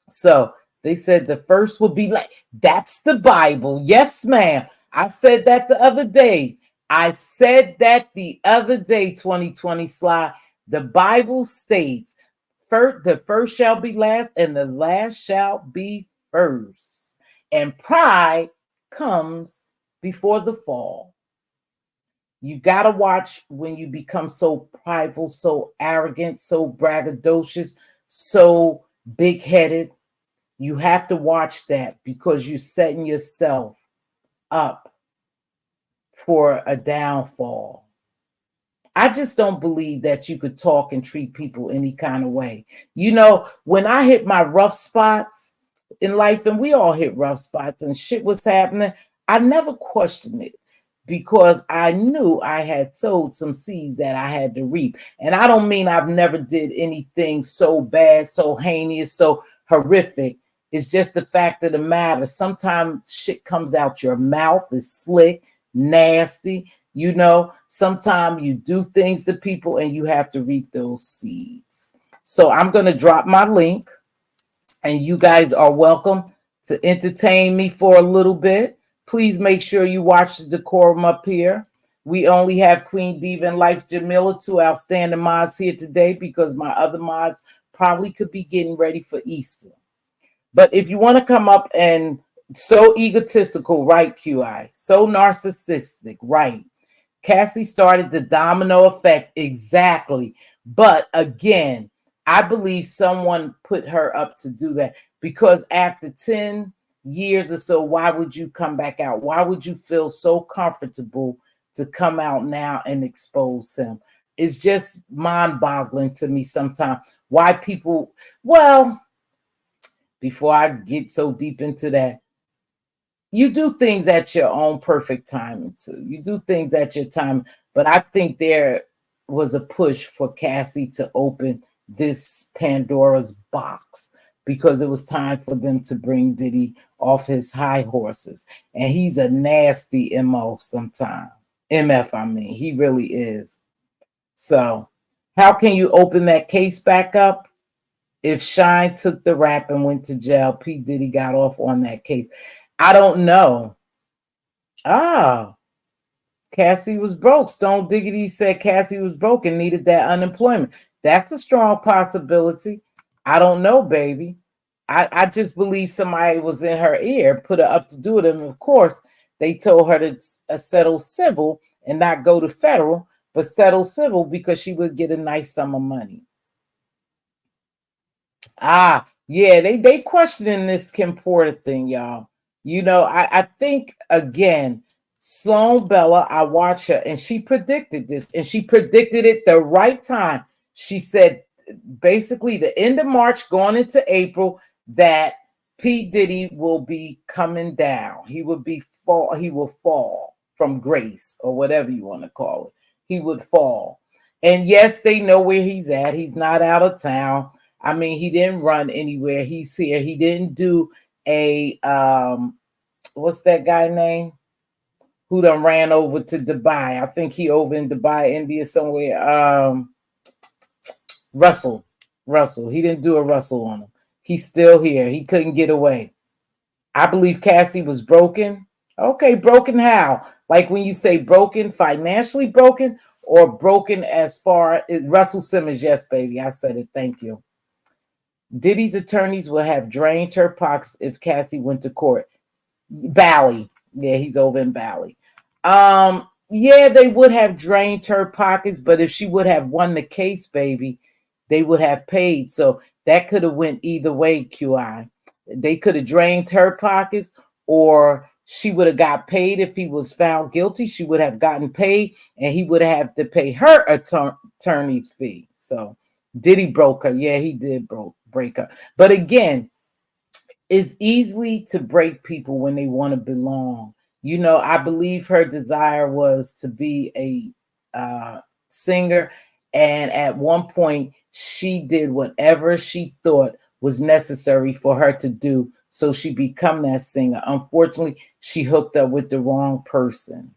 So they said the first will be like, that's the Bible. Yes, ma'am. I said that the other day. 2020 Sly. The Bible states, the first shall be last, and the last shall be first. And pride comes before the fall. You got to watch when you become so prideful, so arrogant, so braggadocious, so big-headed. You have to watch that because you're setting yourself up for a downfall. I just don't believe that you could talk and treat people any kind of way. You know, when I hit my rough spots in life, and we all hit rough spots and shit was happening, I never questioned it because I knew I had sowed some seeds that I had to reap. And I don't mean I've never did anything so bad, so heinous, so horrific. It's just the fact of the matter. Sometimes shit comes out your mouth is slick, nasty. You know, sometimes you do things to people and you have to reap those seeds. So I'm going to drop my link, and you guys are welcome to entertain me for a little bit. Please make sure you watch the decorum up here. We only have Queen Diva and Life Jamila, two outstanding mods here today because my other mods probably could be getting ready for Easter. But if you want to come up and so egotistical, right, QI? So narcissistic, right? Cassie started the domino effect, exactly. But again, I believe someone put her up to do that because after 10 years or so, why would you come back out? Why would you feel so comfortable to come out now and expose him? It's just mind-boggling to me sometimes why people, well, before I get so deep into that, you do things at your own perfect time too. You do things at your time, but I think there was a push for Cassie to open this Pandora's box because it was time for them to bring Diddy off his high horses. And he's a nasty MO sometimes. MF, I mean, he really is. So how can you open that case back up? If Shine took the rap and went to jail, P. Diddy got off on that case. I don't know. Ah, Cassie was broke. Stone Diggity said Cassie was broke and needed that unemployment. That's a strong possibility. I don't know, baby. I just believe somebody was in her ear, put her up to do it. And of course, they told her to settle civil and not go to federal, but settle civil because she would get a nice sum of money. Ah, yeah, they questioning this Kim Porter thing, y'all. You know, I think again, Sloan Bella, I watch her and she predicted this, and she predicted it the right time. She said basically the end of March, going into April, that P. Diddy will be coming down. He will fall from grace, or whatever you want to call it. He would fall. And yes, they know where he's at. He's not out of town. I mean, he didn't run anywhere. He's here. He didn't do a what's that guy name? Who done ran over to Dubai? I think he over in Dubai, India somewhere. Russell. He didn't do a Russell on him. He's still here. He couldn't get away. I believe Cassie was broken. Okay, broken how? Like when you say broken, financially broken, or broken as far as Russell Simmons? Yes, baby. I said it. Thank you. Diddy's attorneys will have drained her pockets if Cassie went to court. Bali. Yeah, he's over in Bali. Yeah, they would have drained her pockets, but if she would have won the case, baby, they would have paid. So that could have went either way, QI. They could have drained her pockets, or she would have got paid if he was found guilty. She would have gotten paid, and he would have to pay her attorney's fee. So Diddy broke her. Yeah, he did break her. But again, it's easily to break people when they want to belong. You know, I believe her desire was to be a singer. And at one point, she did whatever she thought was necessary for her to do so she become that singer. Unfortunately, she hooked up with the wrong person.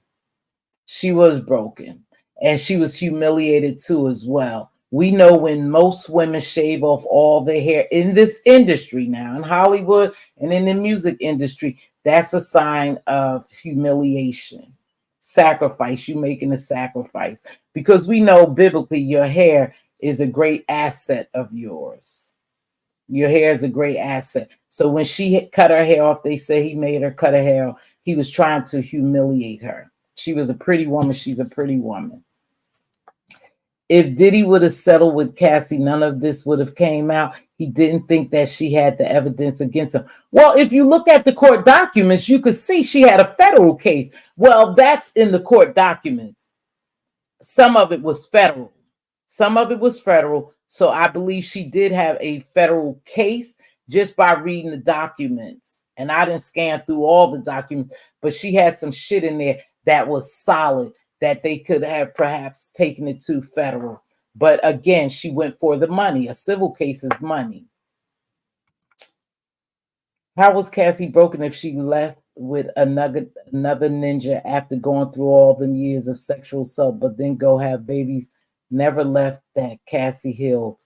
She was broken, and she was humiliated too as well. We know when most women shave off all their hair in this industry now, in Hollywood and in the music industry, that's a sign of humiliation, sacrifice. You making a sacrifice, because we know biblically your hair is a great asset of yours. Your hair is a great asset. So when she cut her hair off, they say he made her cut her hair off. He was trying to humiliate her. She was a pretty woman. She's a pretty woman. If Diddy would have settled with Cassie, none of this would have came out. He didn't think that she had the evidence against him. Well, if you look at the court documents, you could see she had a federal case. Well, that's in the court documents. Some of it was federal. Some of it was federal. So I believe she did have a federal case just by reading the documents. And I didn't scan through all the documents, but she had some shit in there that was solid that they could have perhaps taken it to federal. But again, she went for the money. A civil case is money. How was Cassie broken if she left with another ninja after going through all the years of sexual assault, but then go have babies? Never left that Cassie healed.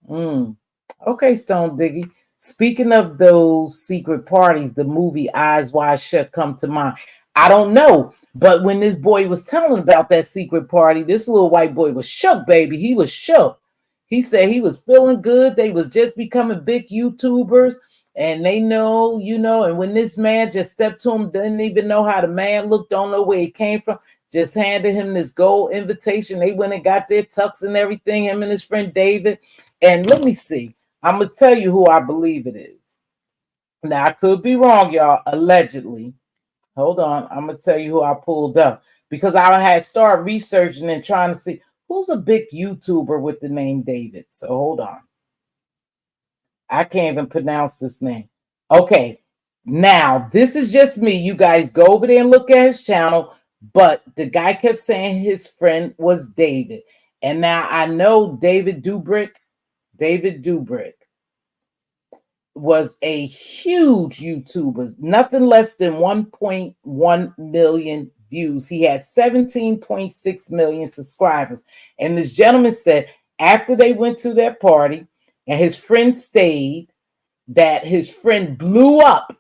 Mm. Okay, Stone Diggy. Speaking of those secret parties, the movie Eyes Wide Shut come to mind. I don't know, but when this boy was telling about that secret party, this little white boy was shook, baby. He was shook. He said he was feeling good. They was just becoming big YouTubers and they know, and when this man just stepped to him, didn't even know how the man looked, don't know where he came from, just handed him this gold invitation. They went and got their tux and everything, him and his friend David. And let me see. I'm going to tell you who I believe it is. Now, I could be wrong, y'all, allegedly. Hold on. I'm going to tell you who I pulled up. Because I had started researching and trying to see who's a big YouTuber with the name David. So hold on. I can't even pronounce this name. Okay. Now, this is just me. You guys go over there and look at his channel. But the guy kept saying his friend was David. And now I know David Dobrik. David Dobrik was a huge YouTuber, nothing less than 1.1 million views. He had 17.6 million subscribers. And this gentleman said after they went to their party and his friend stayed, that his friend blew up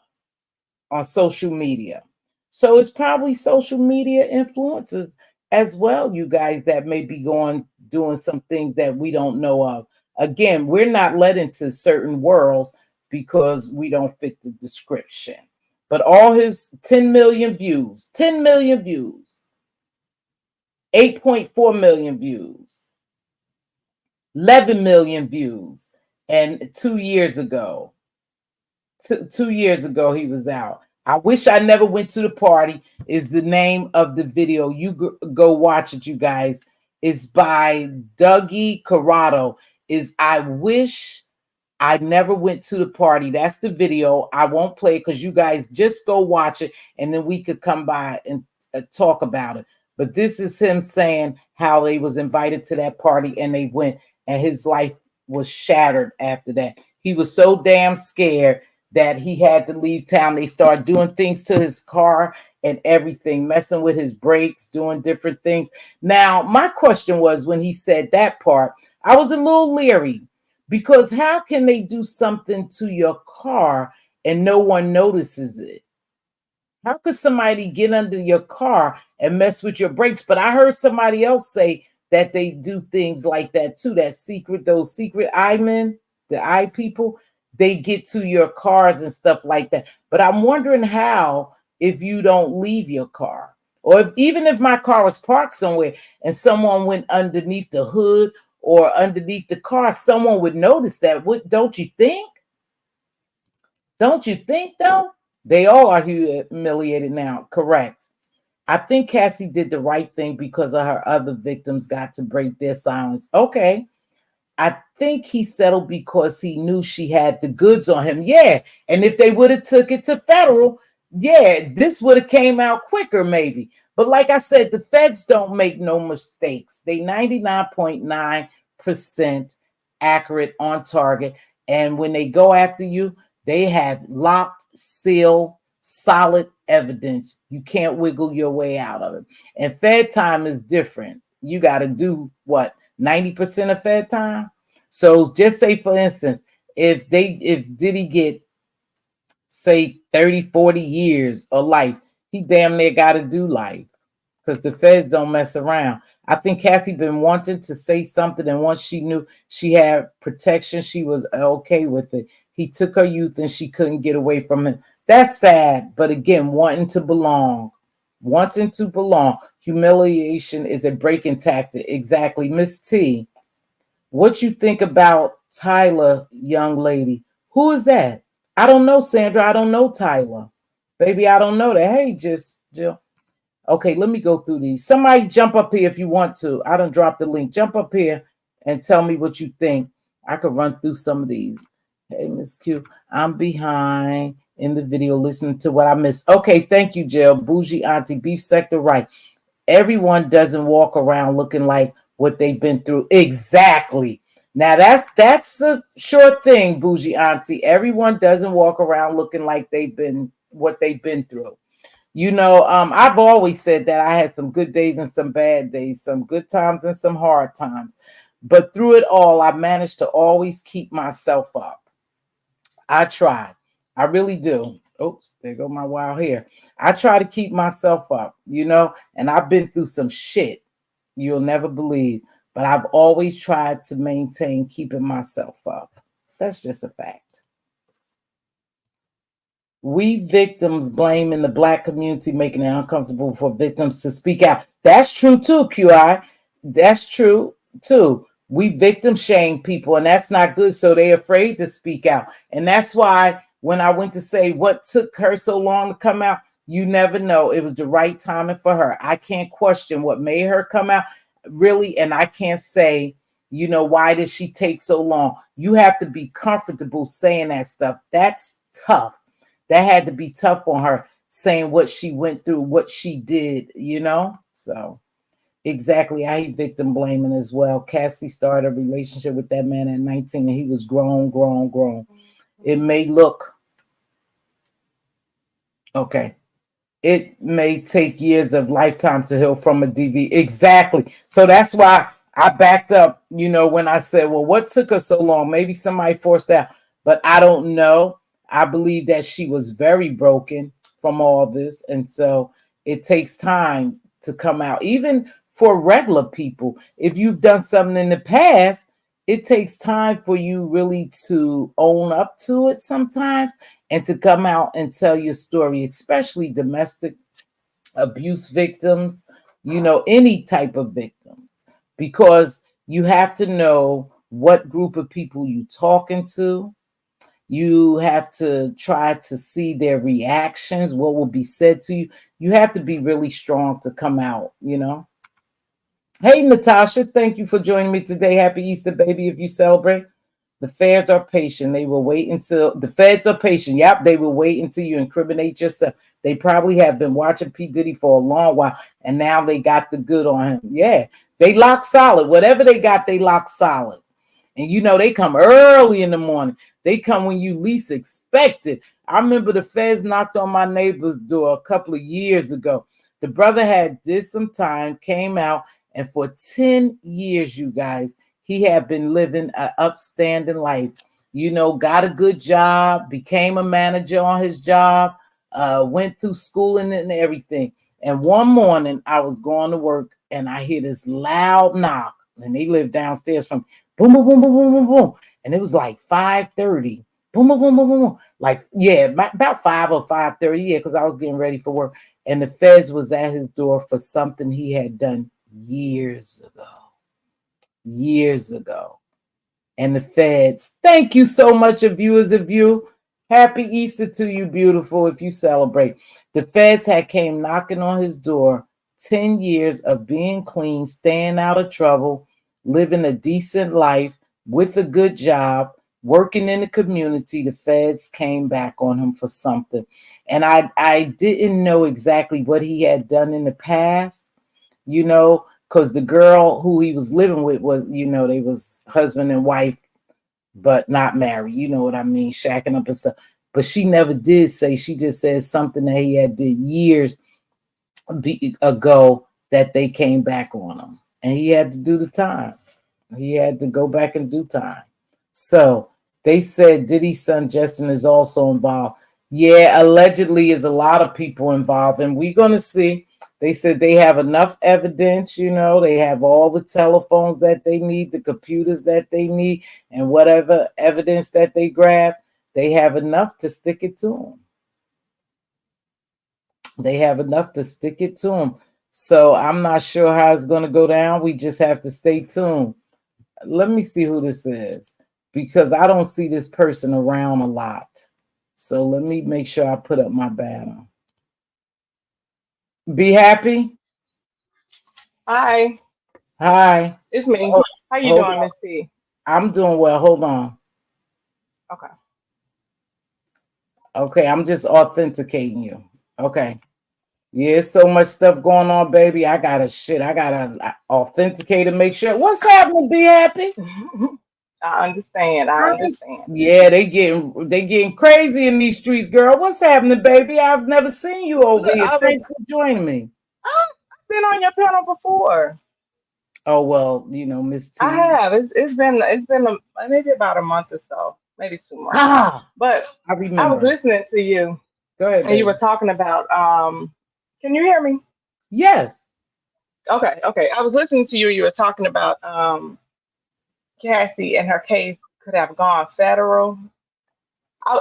on social media. So it's probably social media influencers as well, you guys, that may be doing some things that we don't know of. Again, we're not led into certain worlds because we don't fit the description. But all his 10 million views, 8.4 million views, 11 million views. And 2 years ago, 2 years ago, he was out. I wish I never went to the party is the name of the video. You go watch it, you guys. It's by Dougie Corrado. Is I wish I never went to the party. That's the video. I won't play it because you guys just go watch it and then we could come by and talk about it. But this is him saying how they was invited to that party and they went and his life was shattered after that. He was so damn scared that he had to leave town. They started doing things to his car and everything, messing with his brakes, doing different things. Now, my question was when he said that part, I was a little leery because how can they do something to your car and no one notices it? How could somebody get under your car and mess with your brakes? But I heard somebody else say that they do things like that too. Those secret eye men, the eye people, they get to your cars and stuff like that. But I'm wondering how if you don't leave your car. Or even if my car was parked somewhere and someone went underneath the hood or underneath the car, someone would notice that. Don't you think? Don't you think though? They all are humiliated now. Correct. I think Cassie did the right thing because of her other victims got to break their silence. Okay. I think he settled because he knew she had the goods on him. Yeah. And if they would have took it to federal, yeah, this would have came out quicker maybe. But like I said, the feds don't make no mistakes. They 99.9% accurate on target. And when they go after you, they have locked, sealed, solid evidence. You can't wiggle your way out of it. And Fed time is different. You got to do what? 90% of Fed time? So just say, for instance, if Diddy get, say, 30, 40 years of life, he damn near got to do life because the feds don't mess around. I think Cassie been wanting to say something, and once she knew she had protection, she was okay with it. He took her youth and she couldn't get away from him. That's sad, but again, wanting to belong. Humiliation is a breaking tactic. Exactly. Miss T, what you think about Tyler, young lady? Who is that? I don't know, Sandra. I don't know Tyler. Baby, I don't know that. Hey, just Jill. Okay, let me go through these. Somebody jump up here if you want to. I done dropped the link. Jump up here and tell me what you think. I could run through some of these. Hey, Miss Q, I'm behind in the video listening to what I missed. Okay, thank you, Jill. Bougie Auntie, Beef Sector right. Everyone doesn't walk around looking like what they've been through. Exactly. Now that's a sure thing, Bougie Auntie. Everyone doesn't walk around looking like they've been what they've been through. I've always said that I had some good days and some bad days, some good times and some hard times. But through it all, I managed to always keep myself up. I try. I really do. Oops, there go my wild hair. I try to keep myself up, and I've been through some shit you'll never believe, but I've always tried to maintain keeping myself up. That's just a fact. We victims blame in the Black community, making it uncomfortable for victims to speak out. That's true too, QI. That's true too. We victim shame people, and that's not good. So they're afraid to speak out. And that's why when I went to say what took her so long to come out, you never know. It was the right timing for her. I can't question what made her come out, really. And I can't say, why did she take so long? You have to be comfortable saying that stuff. That's tough. That had to be tough on her, saying what she went through, what she did, So exactly. I hate victim blaming as well. Cassie started a relationship with that man at 19 and he was grown. It may look okay. It may take years of lifetime to heal from a DV. Exactly. So that's why I backed up, when I said, well, what took her so long? Maybe somebody forced out, but I don't know. I believe that she was very broken from all this. And so it takes time to come out. Even for regular people, if you've done something in the past, it takes time for you really to own up to it sometimes and to come out and tell your story, especially domestic abuse victims, any type of victims, because you have to know what group of people you talking to. You have to try to see their reactions, what will be said to you. You have to be really strong to come out. Hey, Natasha, thank you for joining me today. Happy Easter, baby, if you celebrate. The feds are patient. They will wait until the feds are patient. Yep, they will wait until you incriminate yourself. They probably have been watching P. Diddy for a long while, and now they got the good on him. Yeah, they lock solid. Whatever they got, they lock solid. And they come early in the morning. They come when you least expect it. I remember the feds knocked on my neighbor's door a couple of years ago. The brother did some time, came out, and for 10 years, you guys, he had been living an upstanding life. Got a good job, became a manager on his job, went through schooling and everything. And one morning I was going to work and I hear this loud knock, and they lived downstairs from me. Boom, boom, boom, boom, boom, boom, boom. And it was like 5:30. Boom, boom, boom, boom, boom, boom. Like, yeah, about 5 or 5:30, yeah, because I was getting ready for work. And the feds was at his door for something he had done years ago. And the feds, thank you so much, viewers of you. Happy Easter to you, beautiful, if you celebrate. The feds had came knocking on his door, 10 years of being clean, staying out of trouble, living a decent life with a good job, working in the community. The feds came back on him for something. And I didn't know exactly what he had done in the past, because the girl who he was living with was, they was husband and wife, but not married. You know what I mean? Shacking up and stuff. But she never did say. She just said something that he had did years ago that they came back on him. And he had to do the time. He had to go back and do time. So they said Diddy's son Justin is also involved. Yeah, allegedly is a lot of people involved. And we're going to see. They said they have enough evidence, they have all the telephones that they need, the computers that they need, and whatever evidence that they grab, they have enough to stick it to them. They have enough to stick it to them. So I'm not sure how it's going to go down. We just have to stay tuned. Let me see who this is, because I don't see this person around a lot. So let me make sure I put up my banner. Be happy. Hi, Hi. it's me. Oh, How you hold doing, on. Miss T? I'm doing well. Hold on. Okay. Okay, I'm just authenticating you. Okay. Yeah, so much stuff going on, baby. I gotta authenticate and make sure. What's happening? Be happy. I understand. I understand. Yeah, they getting crazy in these streets, girl. What's happening, baby? I've never seen you over Look, here. Thanks for joining me. I've been on your panel before. Oh well, Miss I T. have. Maybe about a month or so, maybe 2 months. Ah, But I I was remember. listening to you, Go ahead, and you were baby. talking about. Can you hear me? Yes. Okay. Okay. I was listening to you. You were talking about Cassie and her case could have gone federal.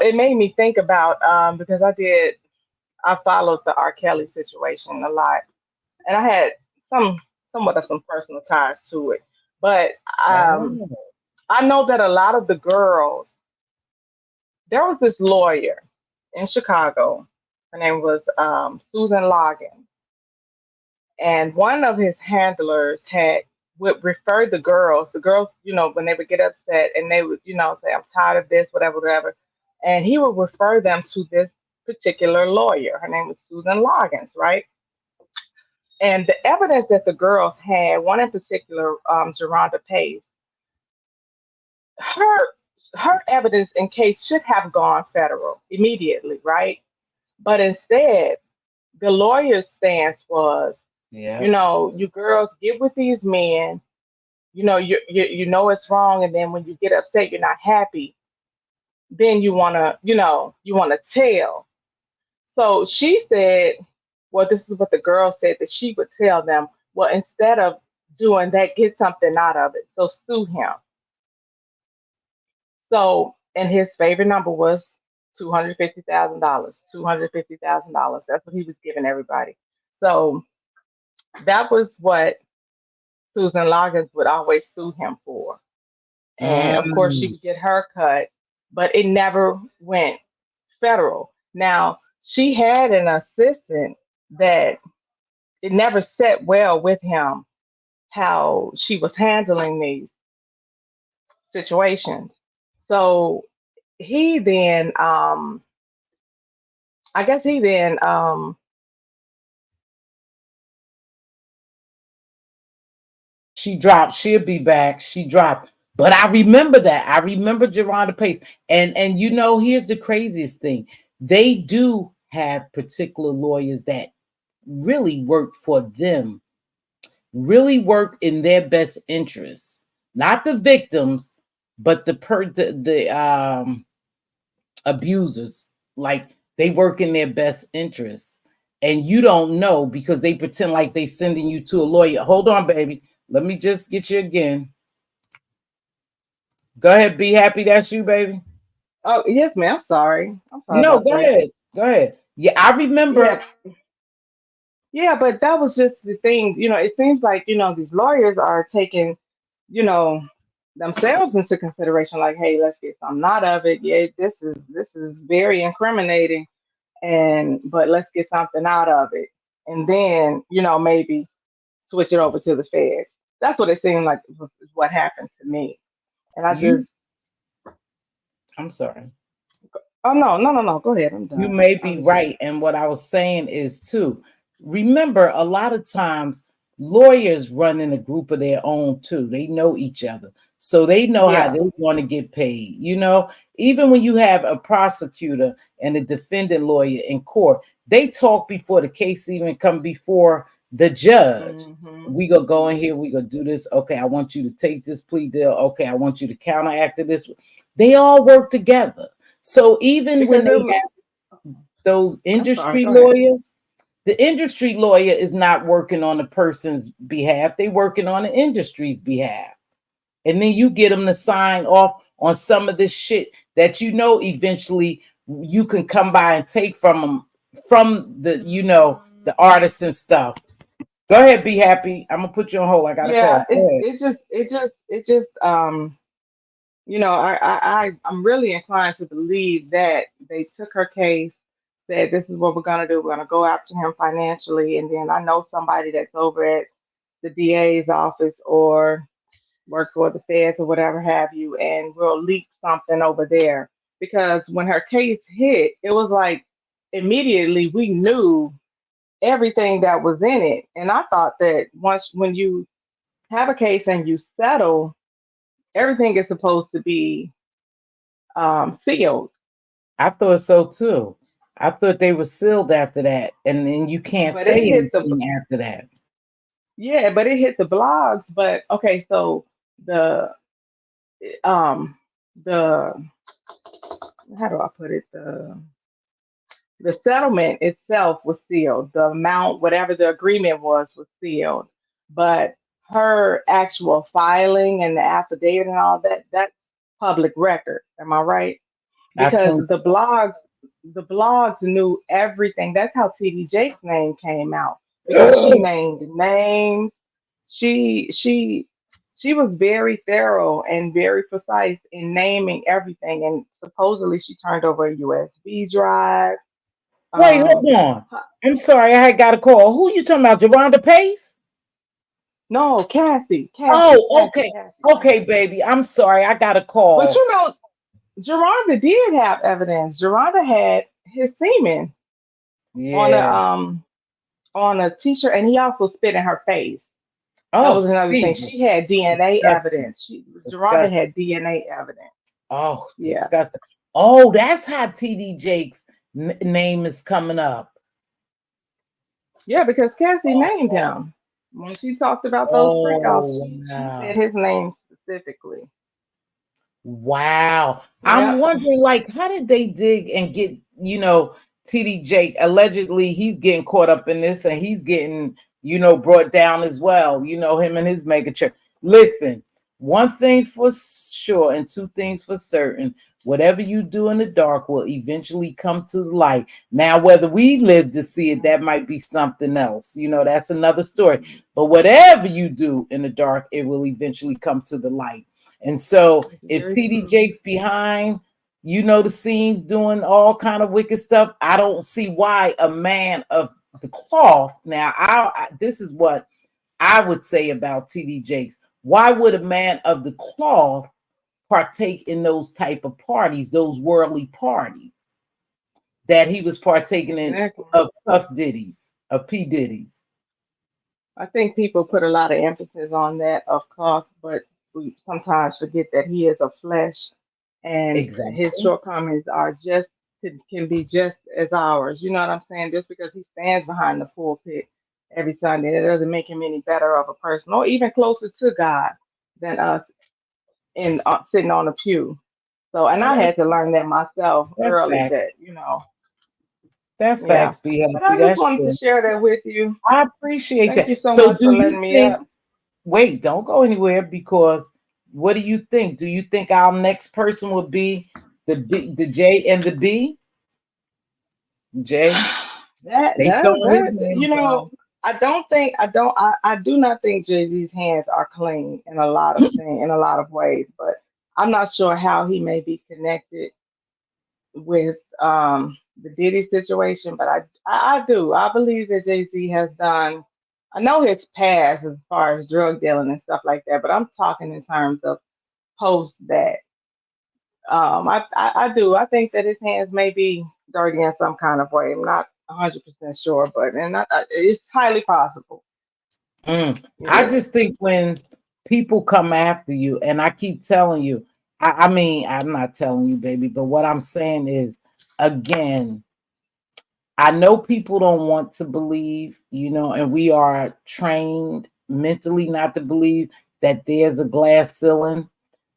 It made me think about because I followed the R. Kelly situation a lot, and I had somewhat of some personal ties to it. But um, Oh. I know that a lot of the girls. There was this lawyer in Chicago. Her name was Susan Logan, and one of his handlers had would refer the girls. The girls, when they would get upset and they would, say, "I'm tired of this," whatever, whatever, and he would refer them to this particular lawyer. Her name was Susan Loggins, right? And the evidence that the girls had, one in particular, Geronda Pace, her her evidence in case should have gone federal immediately, right? But instead, the lawyer's stance was, Yeah. you girls get with these men, you know it's wrong, and then when you get upset, you're not happy, then you wanna tell. So she said, well, this is what the girl said that she would tell them. Well, instead of doing that, get something out of it. So sue him. So, and his favorite number was $250,000. $250,000. That's what he was giving everybody. So that was what Susan Loggins would always sue him for. And of course, she Mm. would get her cut, but it never went federal. Now, she had an assistant that it never set well with him how she was handling these situations. So he then, I guess he then, She dropped. She'll be back. She dropped. But I remember that. I remember Geronda Pace. And here's the craziest thing. They do have particular lawyers that really work for them, really work in their best interests. Not the victims, but the abusers. Like they work in their best interests. And you don't know because they pretend like they sending you to a lawyer. Hold on, baby. Let me just get you again. Go ahead, be happy. That's you, baby. oh, yes, ma'am. I'm sorry. I'm sorry No, about go that. ahead. Go ahead. Yeah, I Yeah, remember. yeah, but that was just the thing. It seems like, these lawyers are taking, you know, themselves into consideration, like, hey, let's get something out of it. Yeah, this is very incriminating, and but let's get something out of it. And then, maybe switch it over to the feds. That's what it seemed like was what happened to me. And I just, You, I'm sorry. oh, no, no, no, no, go ahead. I'm You done. may I be was just, right. And what I was saying is too, remember a lot of times lawyers run in a group of their own too. They know each other. So they know how yeah. they want to get paid. Even when you have a prosecutor and a defendant lawyer in court, they talk before the case even come before the judge. Hmm. We gonna go in Hmm. here, we gonna do this. Okay, I want you to take this plea deal. Okay, I want you to counteract this. They all work together. So even when Because it they was, those I'm sorry, industry go ahead. lawyers, the industry lawyer is not working on the person's behalf, they working on the industry's behalf. And then you get them to sign off on some of this shit that eventually you can come by and take from them, from the artists and stuff. Go ahead, be happy. I'm gonna put you on hold. I got a Yeah, call. Go ahead. it just I'm really inclined to believe that they took her case said, "This is what we're gonna do. We're gonna go after him financially, and then I know somebody that's over at the DA's office or work for the feds or whatever have you, and we'll leak something over there." Because when her case hit, it was like immediately we knew everything that was in it. And I thought that once when you have a case and you settle, everything is supposed to be sealed. I thought so too. I thought they were sealed after that, and then you can't But it say hit the anything after that. yeah, but it hit the blogs. But okay, so the um the how do I put it? The settlement itself was sealed. The amount, whatever the agreement was sealed. But her actual filing and the affidavit and all that, that's public record. Am I right? I Because think the blogs knew everything. That's how TD Jake's name came out because she so. named names. She she she was very thorough and very precise in naming everything. And supposedly she turned over a USB drive. Wait, Um, hold on. huh, I'm sorry, I had got a call. Who you talking about? Jaronda Pace? no, Oh, okay. Cassie. Okay, baby. I'm sorry, I got a But call. you know, Geronda did have evidence. Geronda had his semen on a Yeah. um on a t-shirt, and he also spit in her face. That was Oh, another she thing. She just had DNA disgusting. evidence. Geronda Disgusting. had DNA evidence. Oh, Yeah. disgusting. Oh, that's how TD Jake's name is coming up. Yeah, because Cassie named Oh, him. When she talked about those freakouts, oh, she said wow. his name specifically. Wow. I'm Yep. wondering, like, how did they dig and get, TD Jake? Allegedly, he's getting caught up in this and he's getting, brought down as well. Him and his mega church. Listen, one thing for sure and two things for certain. Whatever you do in the dark will eventually come to the light. Now, whether we live to see it, that might be something else. That's another story. But whatever you do in the dark, it will eventually come to the light. And so if Very TD true. Jake's behind, the scenes doing all kind of wicked stuff, I don't see why a man of the cloth. Now, this is what I would say about TD Jakes. Why would a man of the cloth partake in those type of parties, those worldly parties that he was partaking in Exactly. of Puff Diddy's, of P Diddy's? I think people put a lot of emphasis on that of course, but we sometimes forget that he is a flesh and his Exactly. shortcomings are can be just as ours. You know what I'm saying? Just because he stands behind the pulpit every Sunday, it doesn't make him any better of a person or even closer to God than us in sitting on a pew. So, and Oh, I had to learn that myself that's early that, facts. That's yeah. facts, be But healthy. I just That's wanted to true. share that with you. I appreciate Thank you that. so So much do for you letting me think, up. wait, don't go anywhere because what do you think? Do you think our next person would be the J and the B? J? They throwing his name around. I do not think Jay Z's hands are clean in a lot of ways, but I'm not sure how he may be connected with the Diddy situation. But I do I believe that Jay Z has done. I know his past as far as drug dealing and stuff like that, but I'm talking in terms of post that. I do. I think that his hands may be dirty in some kind of way. I'm not 100% sure, but it's highly possible. It I is. just think when people come after you, and I keep telling you, I mean, I'm not telling you, baby, but what I'm saying is, again, I know people don't want to believe, and we are trained mentally not to believe that there's a glass ceiling,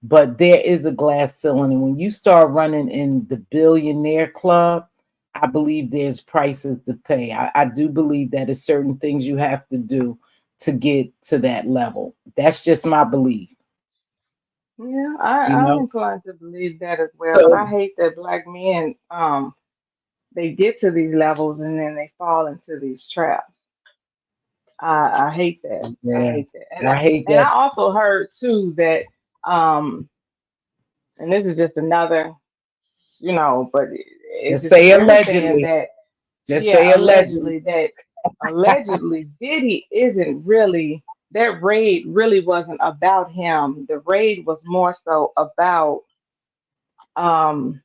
but there is a glass ceiling. And when you start running in the billionaire club, I believe there's prices to pay. I do believe that there's certain things you have to do to get to that level. That's just my belief, Yeah, you I'm know. inclined to believe that as well. But I So hate that black men they get to these levels and then they fall into these traps. I hate that. I yeah, hate that. I hate And I that. also heard too that um and this is just another, but it's Let's just say scary saying allegedly. that. Just say Yeah, allegedly. allegedly Diddy isn't really, that raid really wasn't about him. The raid was more so about um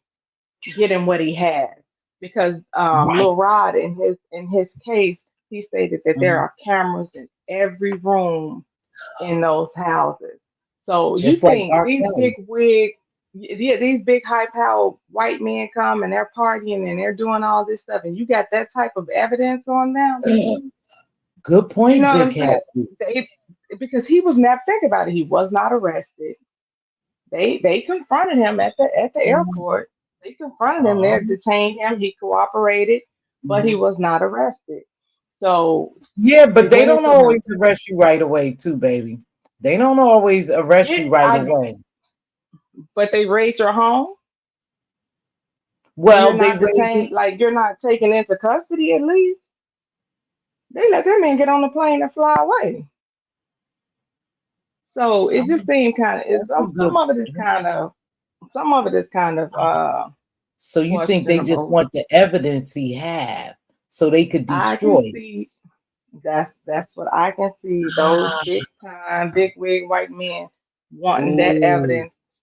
getting what he has, because Right. Lil Rod in his case, he stated that there Mhm. are cameras in every room in those houses. So you Just like think R. these big Kelly. wig, yeah, these big high powered white men come and they're partying and they're doing all this stuff, and you got that type of evidence on them? Good You point, know what Big I'm saying? Happy. They, because he was never, think about it, he was not arrested. They confronted him at the airport. They confronted him there, Um, detained him. He cooperated, but he mhm. was not arrested. So Yeah, it but they went don't into him. always arrest you right away, too, baby. They don't always arrest you Did right I? away. But they raid your home and you're Well, they not raise detained, it. like you're not taken into custody. At least they let that man get on the plane and fly away. So it just um, seemed kind of. It's That's a some good. of it is kind of. Some of it is kind of So you think they just questionable. want the evidence he have so they could I can destroy it? see. That's what I can see. Those Ah, big time, big wig white men wanting that ooh, evidence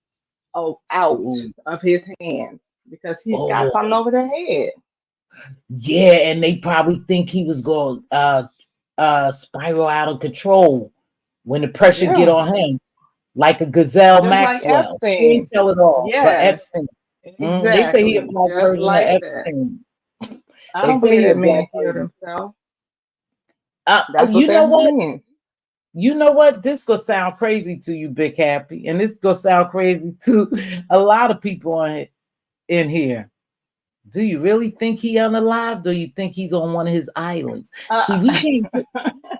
out ooh, of his hands because he's got something oh, over their head. yeah, and they probably think he was going spiral out of control when the pressure get Yeah, on him, like a Gazelle just like Maxwell. She ain't Epstein. tell it all, but Yes, Epstein. They say he a exactly. black Just version of like that. Epstein. I They don't say believe he a that black man killed version. himself. Oh, That's what you they're know what? saying. You know what? This gonna sound crazy to you, Big Happy, and this gonna sound crazy to a lot of people in here. Do you really think he unalive? Do you think he's on one of his islands? Uh, See,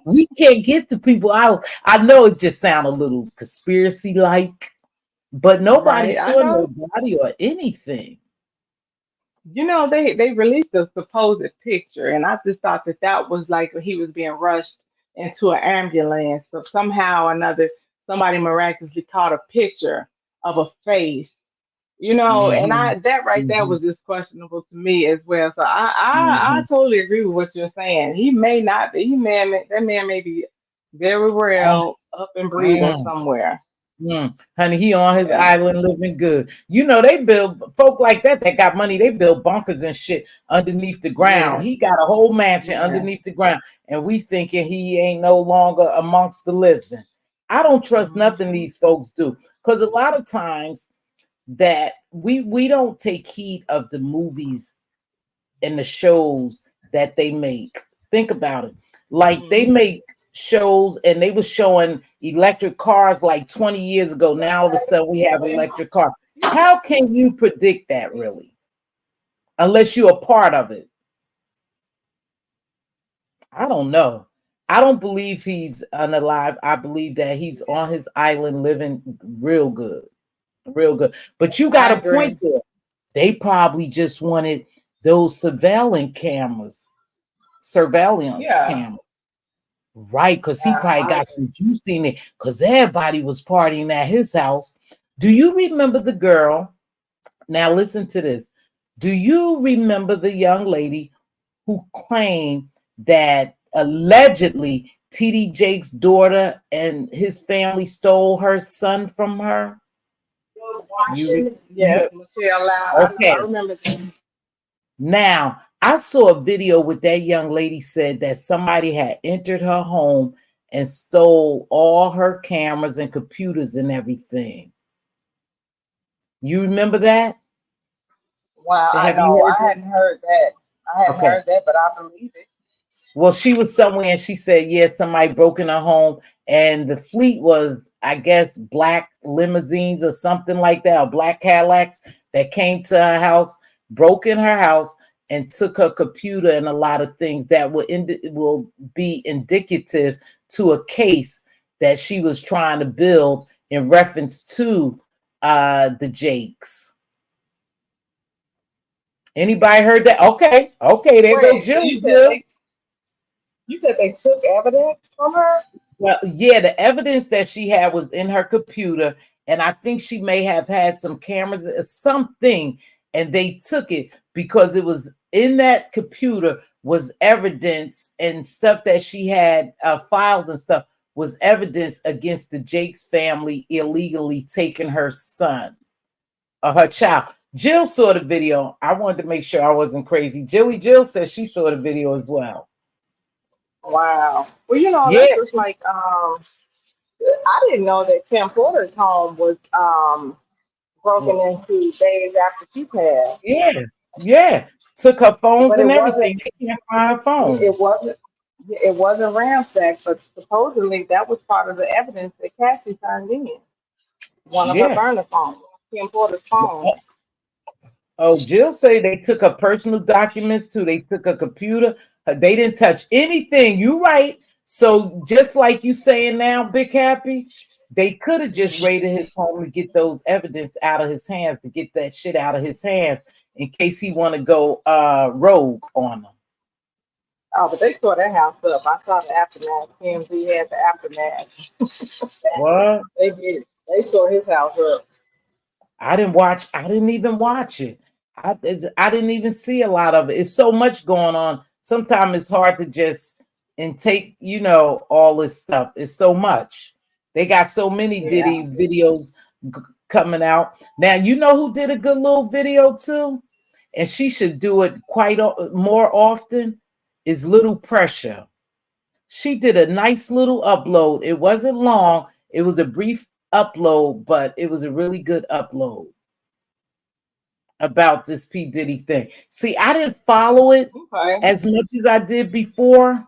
we can't get to people island. I know it just sound a little conspiracy like, but nobody right, I saw know. nobody or anything. You know, they released a supposed picture, and I just thought that that was like when he was being rushed into an ambulance. So somehow or another, somebody miraculously caught a picture of a face. You know, and Hmm. I that right there Hmm. was just questionable to me as well. So I Hmm. totally agree with what you're saying. He may not be. That man may be very well up and breathing somewhere. Honey, he on his Yeah, island living good. You know, they build folk like that got money, they build bunkers and shit underneath the ground. yeah, He got a whole mansion yeah. underneath the ground, and we thinking he ain't no longer amongst the living. I don't trust nothing Hmm. these folks do. Because a lot of times that we don't take heed of the movies and the shows that they make. Think about it. Like they Hmm. make shows and they were showing electric cars like 20 years ago. Now all of a sudden we have electric car. How can you predict that really? Unless you're a part of it. I don't know. I don't believe he's unalive. I believe that he's on his island living real good. Real good. But you got I a agree. point there. They probably just wanted those surveillance Yeah, cameras. Right, because he probably I got agree. some juice in it because everybody was partying at his house. Do you remember the girl? Now, listen to this. Do you remember the young lady who claimed that allegedly TD Jake's daughter and his family stole her son from her? Yes, You Michelle Loud. I know. I okay. remember that. Now, I saw a video with that young lady said that somebody had entered her home and stole all her cameras and computers and everything. You remember that? Wow, I Have you know. heard I that? hadn't heard that. I hadn't Okay. heard that, but I believe it. Well, she was somewhere and she said, yeah, somebody broke in her home. And the fleet was, I guess, black limousines or something like that, or black Cadillacs that came to her house, broke in her house, and took her computer and a lot of things that will be indicative to a case that she was trying to build in reference to the Jakes. Anybody heard that? Okay, okay, there go Wait, so Jill. Jill. you said they took evidence from her? Well, yeah, the evidence that she had was in her computer, and I think she may have had some cameras or something, and they took it. because it was in that computer was evidence and stuff that she had, files and stuff, was evidence against the Jakes family illegally taking her son or her child. Jill saw the video. I wanted to make sure I wasn't crazy. Jill says she saw the video as well. Wow. Well, you know, Yeah, that's just like I didn't know that Tim Porter's home was broken well, into days after she passed. yeah, yeah. Took her phones But and it wasn't everything. They can't find her it phone. wasn't it wasn't ransacked, but supposedly that was part of the evidence that Cassie turned in. One of her Yeah. burner phones, Tim Porter's phone. Oh, Jill say they took her personal documents too. They took her computer. They didn't touch anything. You right. So just like you saying now, Big Happy, they could have just raided his home to get those evidence out of his hands, to get that shit out of his hands in case he want to go rogue on them. Oh, but they tore that house up. I saw the aftermath. TMZ had the aftermath. What? They did. They tore his house up. I didn't watch. I didn't even watch it. I didn't even see a lot of it. It's so much going on. Sometimes it's hard to just and take, all this stuff. It's so much. They got so many Yeah. Diddy videos coming out. Now, you know who did a good little video too? And she should do it more often, is Little Pressure. She did a nice little upload. It wasn't long. It was a brief upload, but it was a really good upload about this P. Diddy thing. See, I didn't follow it Okay. as much as I did before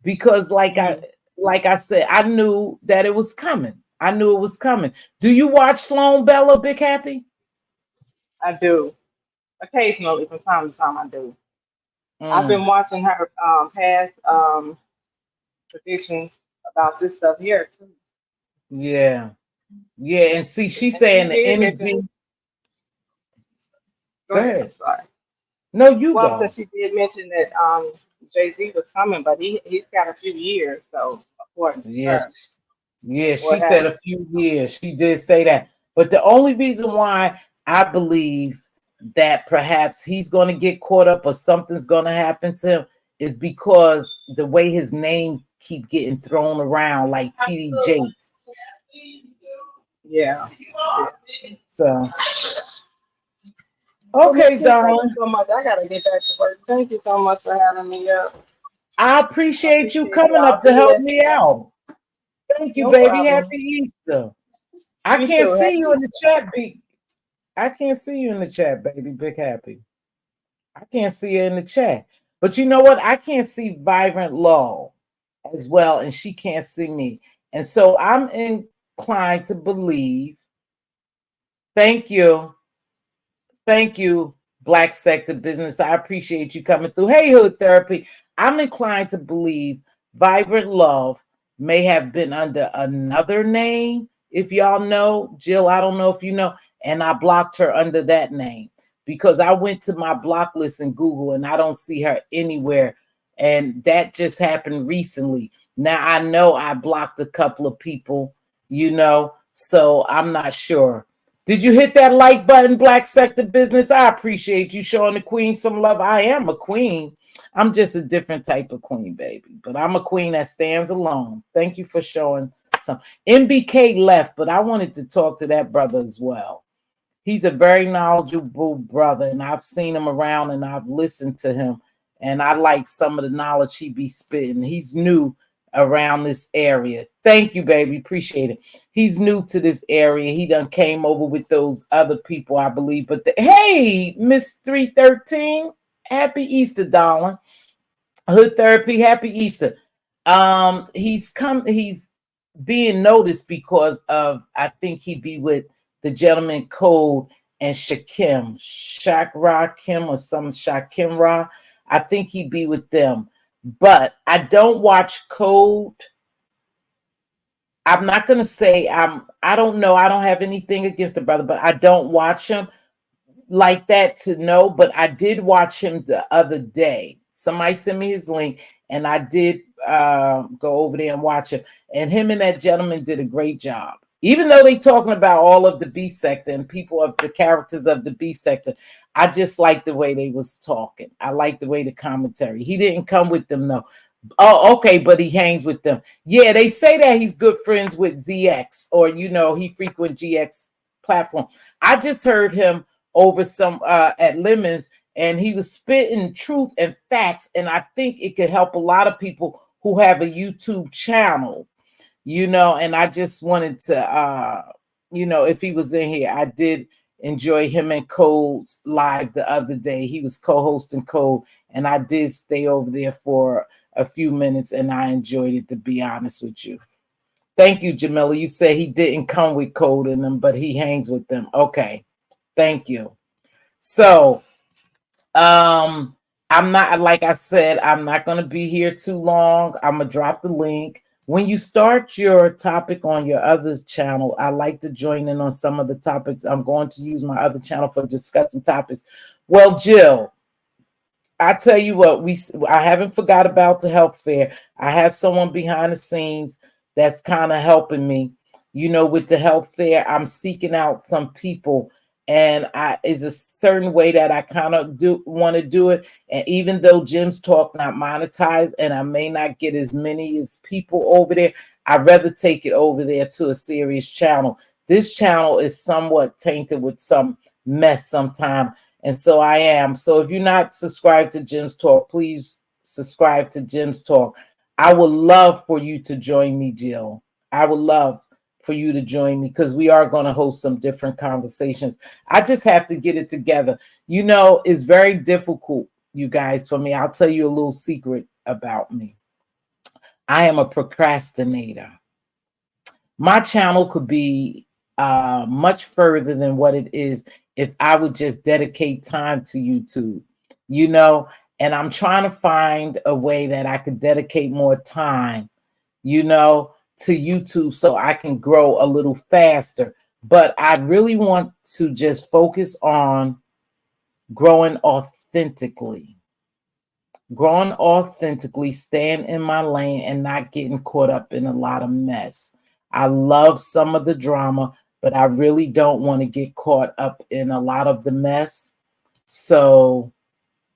because Mhm. like I said, I knew that it was coming. I knew it was coming. Do you watch Sloan Bella, Big Happy? I do. Occasionally, from time to time, I do. I've Mm, been watching her past predictions about this stuff here too. yeah. Yeah. And see, she's And she saying the did mention. energy. Go Go ahead. I'm ahead. sorry. No, you Well, since go. she did mention that Jay Z was coming, but he's got a few years, so according to Yes. her, Yeah, or she has said a few years. She did say that. But the only reason why I believe that perhaps he's going to get caught up or something's going to happen to him is because the way his name keep getting thrown around like TD Jakes. yeah. So, Well, Miss okay, Kim, thank you darling. so much. I gotta get back to work. Thank you so much for having me up. I I appreciate you appreciate you. coming I'll up to be help listening. me out. Thank you, No baby. problem. Happy Easter. I You can't too. see Happy you in the Easter. chat, I can't see you in the chat, baby. Big Happy. I can't see her in the chat. But you know what? I can't see Vibrant Law as well, and she can't see me. And so I'm inclined to believe, thank you, thank you, Black Sector Business. I appreciate you coming through. Hey, Hood Therapy. I'm inclined to believe Vibrant Love may have been under another name. If y'all know, Jill, I don't know if you know, and I blocked her under that name because I went to my block list in Google and I don't see her anywhere. And that just happened recently. Now I know I blocked a couple of people, so I'm not sure. Did you hit that like button, Black Sector Business? I appreciate you showing the queen some love. I am a queen. I'm just a different type of queen, baby. But I'm a queen that stands alone. Thank you for showing some. MBK left, but I wanted to talk to that brother as well. He's a very knowledgeable brother, and I've seen him around and I've listened to him. And I like some of the knowledge he be spitting. He's new around this area. Thank you, baby. Appreciate it. He's new to this area. He done came over with those other people, I believe. But hey, Miss 313, happy Easter, darling. Hood Therapy, happy Easter. He's being noticed because of, I think he be with the gentleman Code and Shakra Kim or some Shakimra. I think he be with them. But I don't watch Code. I'm not gonna say I don't know. I don't have anything against the brother, but I don't watch him like that to know, but I did watch him the other day. Somebody sent me his link, and I did go over there and watch him. And him and that gentleman did a great job. Even though they talking about all of the beef sector and people of the characters of the beef sector, I just like the way they was talking. I like the way the commentary. He didn't come with them though. Oh, okay, but he hangs with them. Yeah, they say that he's good friends with ZX, or he frequent GX platform. I just heard him over some at Lemons, and he was spitting truth and facts, and I think it could help a lot of people who have a YouTube channel, and I just wanted to if he was in here. I did enjoy him and Code's live the other day. He was co-hosting Code, and I did stay over there for a few minutes, and I enjoyed it, to be honest with you. Thank you, Jamila. You said he didn't come with Code in them, but he hangs with them. Okay. Thank you. So I'm not, like I said, I'm not going to be here too long. I'm going to drop the link. When you start your topic on your other channel, I like to join in on some of the topics. I'm going to use my other channel for discussing topics. Well, Jill, I tell you what, I haven't forgot about the health fair. I have someone behind the scenes that's kind of helping me. With the health fair, I'm seeking out some people, and is a certain way that I kind of do want to do it. And even though Jim's Talk not monetized, and I may not get as many as people over there, I'd rather take it over there to a serious channel. This channel is somewhat tainted with some mess sometime. And so I am. So if you're not subscribed to Jim's Talk, please subscribe to Jim's Talk. I would love for you to join me, Jill. I would love for you to join me, because we are going to host some different conversations. I just have to get it together. It's very difficult, you guys, for me. I'll tell you a little secret about me. I am a procrastinator. My channel could be much further than what it is if I would just dedicate time to YouTube, and I'm trying to find a way that I could dedicate more time, to YouTube, so I can grow a little faster. But I really want to just focus on growing authentically, staying in my lane and not getting caught up in a lot of mess. I love some of the drama, but I really don't want to get caught up in a lot of the mess. So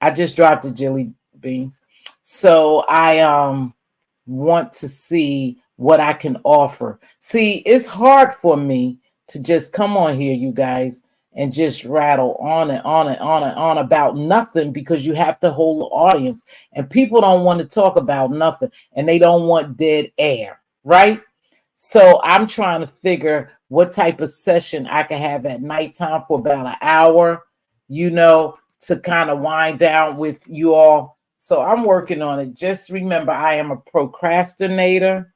I just dropped the jelly beans. So I want to see what I can offer. See, it's hard for me to just come on here, you guys, and just rattle on and on and on and on about nothing, because you have to hold the audience, and people don't want to talk about nothing, and they don't want dead air, right? So I'm trying to figure what type of session I can have at nighttime for about an hour, to kind of wind down with you all. So I'm working on it. Just remember, I am a procrastinator.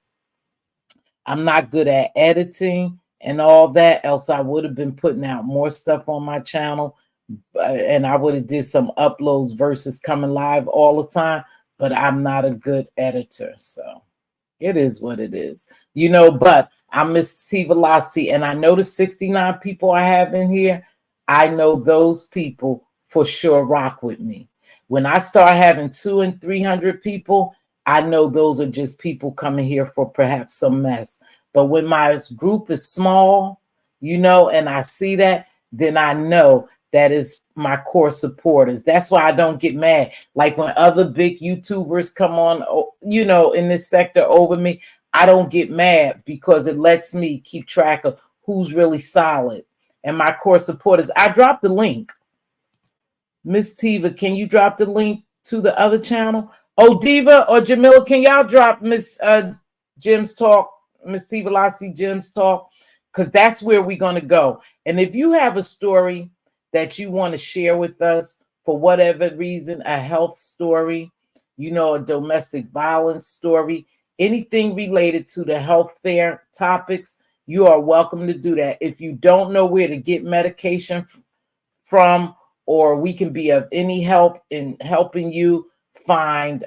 I'm not good at editing and all that, else I would have been putting out more stuff on my channel, and I would have did some uploads versus coming live all the time. But I'm not a good editor, so it is what it is, but I'm Mz.Teavalocity, and I know the 69 people I have in here. I know those people for sure rock with me. When I start having 200 and 300 people, I know those are just people coming here for perhaps some mess. But when my group is small, and I see that, then I know that is my core supporters. That's why I don't get mad. Like when other big YouTubers come on, in this sector over me, I don't get mad, because it lets me keep track of who's really solid. And my core supporters, I dropped the link. Miss Tiva, can you drop the link to the other channel? Oh, Diva or Jamila, can y'all drop Jim's Talk, Mz.Teavalocity Jim's Talk? Because that's where we're going to go. And if you have a story that you want to share with us for whatever reason, a health story, a domestic violence story, anything related to the health fair topics, you are welcome to do that. If you don't know where to get medication from, or we can be of any help in helping you find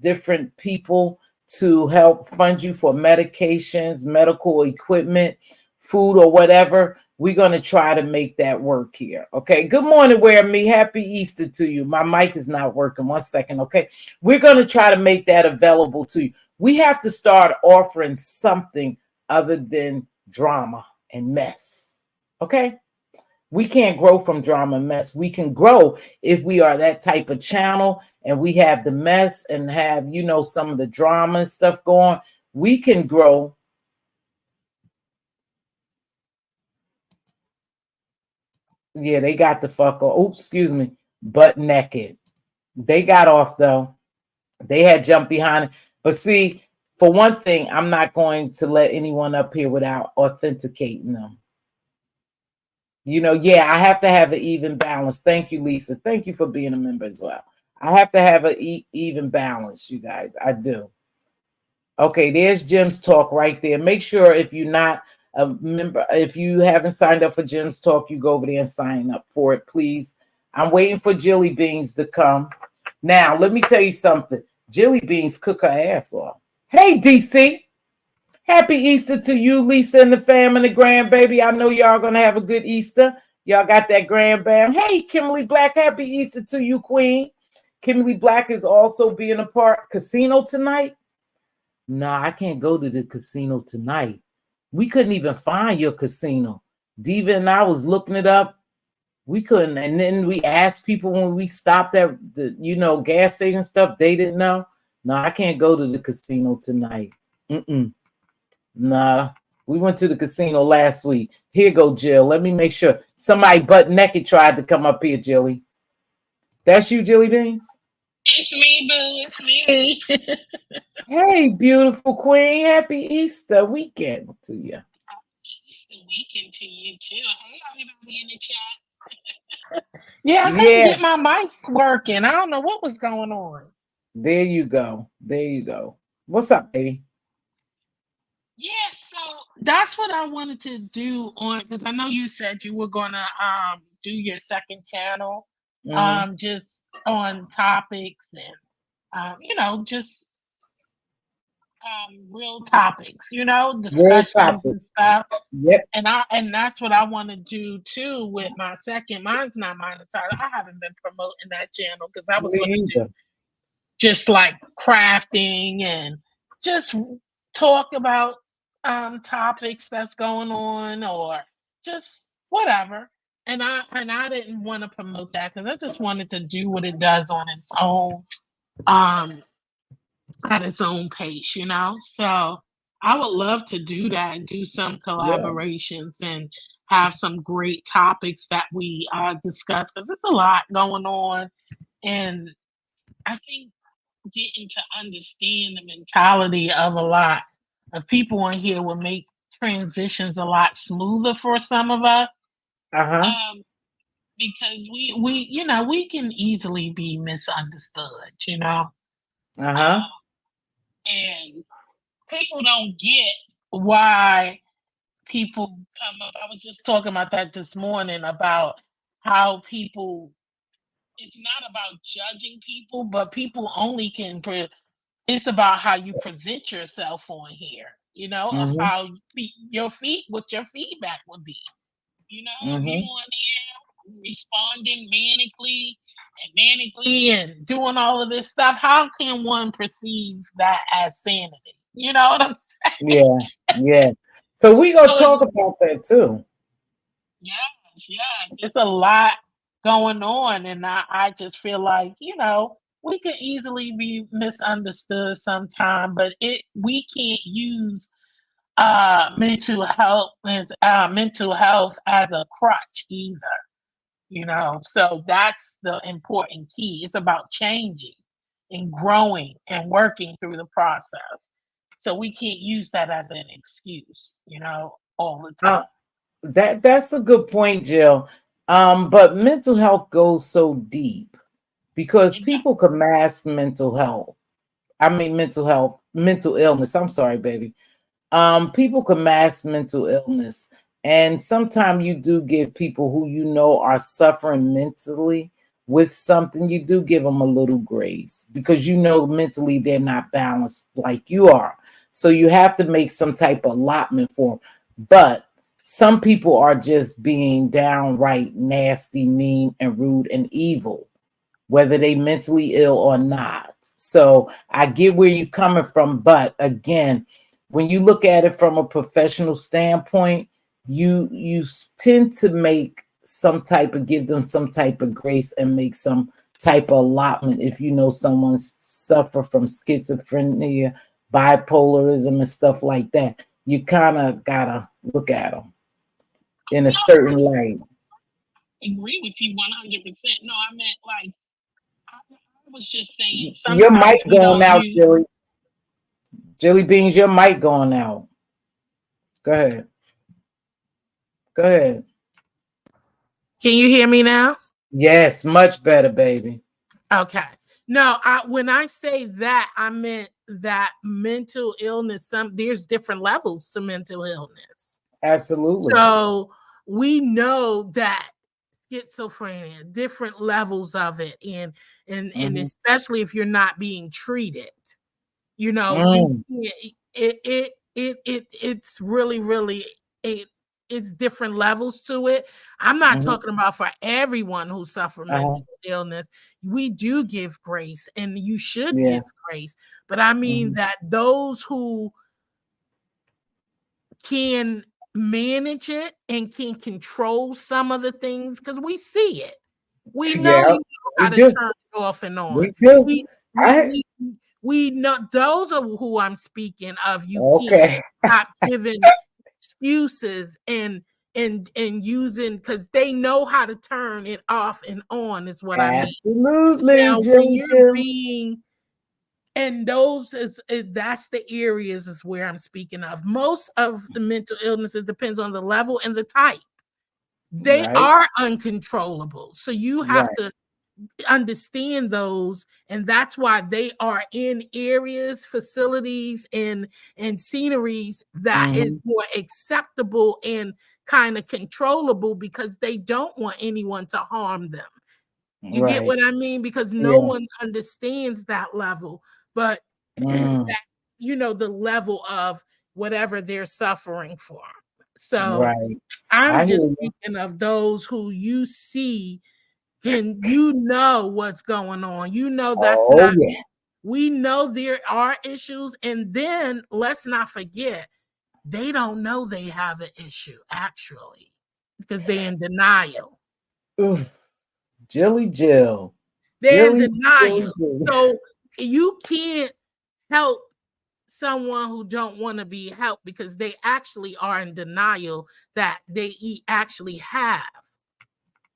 different people to help fund you for medications, medical equipment, food, or whatever, we're going to try to make that work here. Okay. Good morning, Where Me. Happy Easter to you. My mic is not working. 1 second. Okay. We're going to try to make that available to you. We have to start offering something other than drama and mess. Okay. We can't grow from drama and mess. We can grow if we are that type of channel and we have the mess and have, you know, some of the drama and stuff going. We can grow. Yeah, they got the fuck off. Oops, excuse me. Butt naked. They got off though. They had jumped behind it. But see, for one thing, I'm not going to let anyone up here without authenticating them. You know, yeah, I have to have an even balance. Thank you, Lisa. Thank you for being a member as well. I have to have an even balance, you guys. I do. Okay, there's Jim's Talk right there. Make sure if you're not a member, if you haven't signed up for Jim's Talk, you go over there and sign up for it, please. I'm waiting for Jilly Beans to come. Now, let me tell you something. Jilly Beans cook her ass off. Hey, DC. Happy Easter to you, Lisa, and the fam and the grandbaby. I know y'all gonna have a good Easter. Y'all got that grandbam. Hey, Kimberly Black, happy Easter to you, Queen. Kimberly Black is also being a part. Casino tonight? Nah, I can't go to the casino tonight. We couldn't even find your casino. Diva and I was looking it up. We couldn't. And then we asked people when we stopped at the, you know, gas station stuff. They didn't know. No, I can't go to the casino tonight. Nah, we went to the casino last week. Here go, Jill. Let me make sure. Somebody butt naked tried to come up here, Jilly. That's you, Jilly Beans? It's me, boo. It's me. Hey, beautiful queen. Happy Easter weekend to you. Easter weekend to you, too. Hey, everybody in the chat. Yeah, I couldn't Yeah, get my mic working. I don't know what was going on. there you go. There you go. What's up, baby? Yeah, so that's what I wanted to do on, because I know you said you were gonna do your second channel, Mm-hmm. just on topics and you know, just real topics, you know, Real discussions topic. and stuff. Yep. And that's what I want to do too with my second. Mine's not monetized. I haven't been promoting that channel because I was Me going to do either. just like crafting and just talk about topics that's going on or just whatever. And I didn't want to promote that because I just wanted to do what it does on its own. Um, at its own pace, you know? So I would love to do that and do some Yeah. collaborations and have some great topics that we discuss because there's a lot going on. And I think getting to understand the mentality of a lot of people on here will make transitions a lot smoother for some of us. Uh-huh. Um, because we you know we can easily be misunderstood, you know. Uh-huh. And people don't get why people come up. I was just talking about that this morning about how people, it's not about judging people, but people only can, it's about how you present yourself on here, you know, of Mm-hmm. how your feet, what your feedback would be. You know, if you Mm-hmm. on here responding manically and doing all of this stuff, how can one perceive that as sanity? You know what I'm saying? Yeah. Yeah. So we gonna So it's talk about that too. yes, yes. It's a lot going on, and I just feel like, you know, we could easily be misunderstood sometime, but we can't use mental health as a crutch either, you know. So that's the important key. It's about changing and growing and working through the process. So we can't use that as an excuse, you know, all the time. Uh, that's a good point, Jill. But mental health goes so deep because It does. people can mask mental health. I mean mental health, mental illness. I'm sorry, baby. People can mask mental illness, and sometimes you do give people who you know are suffering mentally with something, you do give them a little grace because you know mentally they're not balanced like you are. So you have to make some type of allotment for them. But some people are just being downright nasty, mean, and rude and evil, whether they mentally ill or not. So I get where you're coming from, but again, when you look at it from a professional standpoint, you tend to make some type of, give them some type of grace and make some type of allotment. If you know someone suffer from schizophrenia, bipolarism, and stuff like that, you kind of gotta look at them in a No, certain light. I agree with you 100%. No, I meant like I was just saying Your sometimes mic we going don't out, use. Jelly. Jelly Beans, your mic going out. Go ahead. Go ahead. Can you hear me now? Yes, much better, baby. Okay. No, when I say that, I meant that mental illness, there's different levels to mental illness. Absolutely. So we know that schizophrenia, different levels of it, and especially if you're not being treated, you know, it's really it's different levels to it. I'm not talking about for everyone who suffer mental illness. We do give grace, and you should give grace, but I mean that those who can manage it and can control some of the things, because we see it. We know Yeah, you know we how to do. turn it off and on. We do. We we I we we know those are who I'm speaking of. You can't okay. stop giving excuses and using, because they know how to turn it off and on is what I mean. Absolutely, Now when Jelly you're Jill. being, and those that's the areas is where I'm speaking of. Most of the mental illnesses depends on the level and the type. They Right, are uncontrollable. So you have right. to understand those, and that's why they are in areas, facilities, and sceneries that is more acceptable and kind of controllable, because they don't want anyone to harm them. You get Right. what I mean? Because no Yeah. one understands that level, but Mm, that, the level of whatever they're suffering for. So right. I'm I hear just you. speaking of those who you see, and you know what's going on. You know that's Oh not, yeah. we know there are issues, and then let's not forget, they don't know they have an issue actually, because they're in denial. Oof. Jelly Jill. They're in Jelly Jill. denial. Jill. So you can't help someone who don't want to be helped, because they actually are in denial that they actually have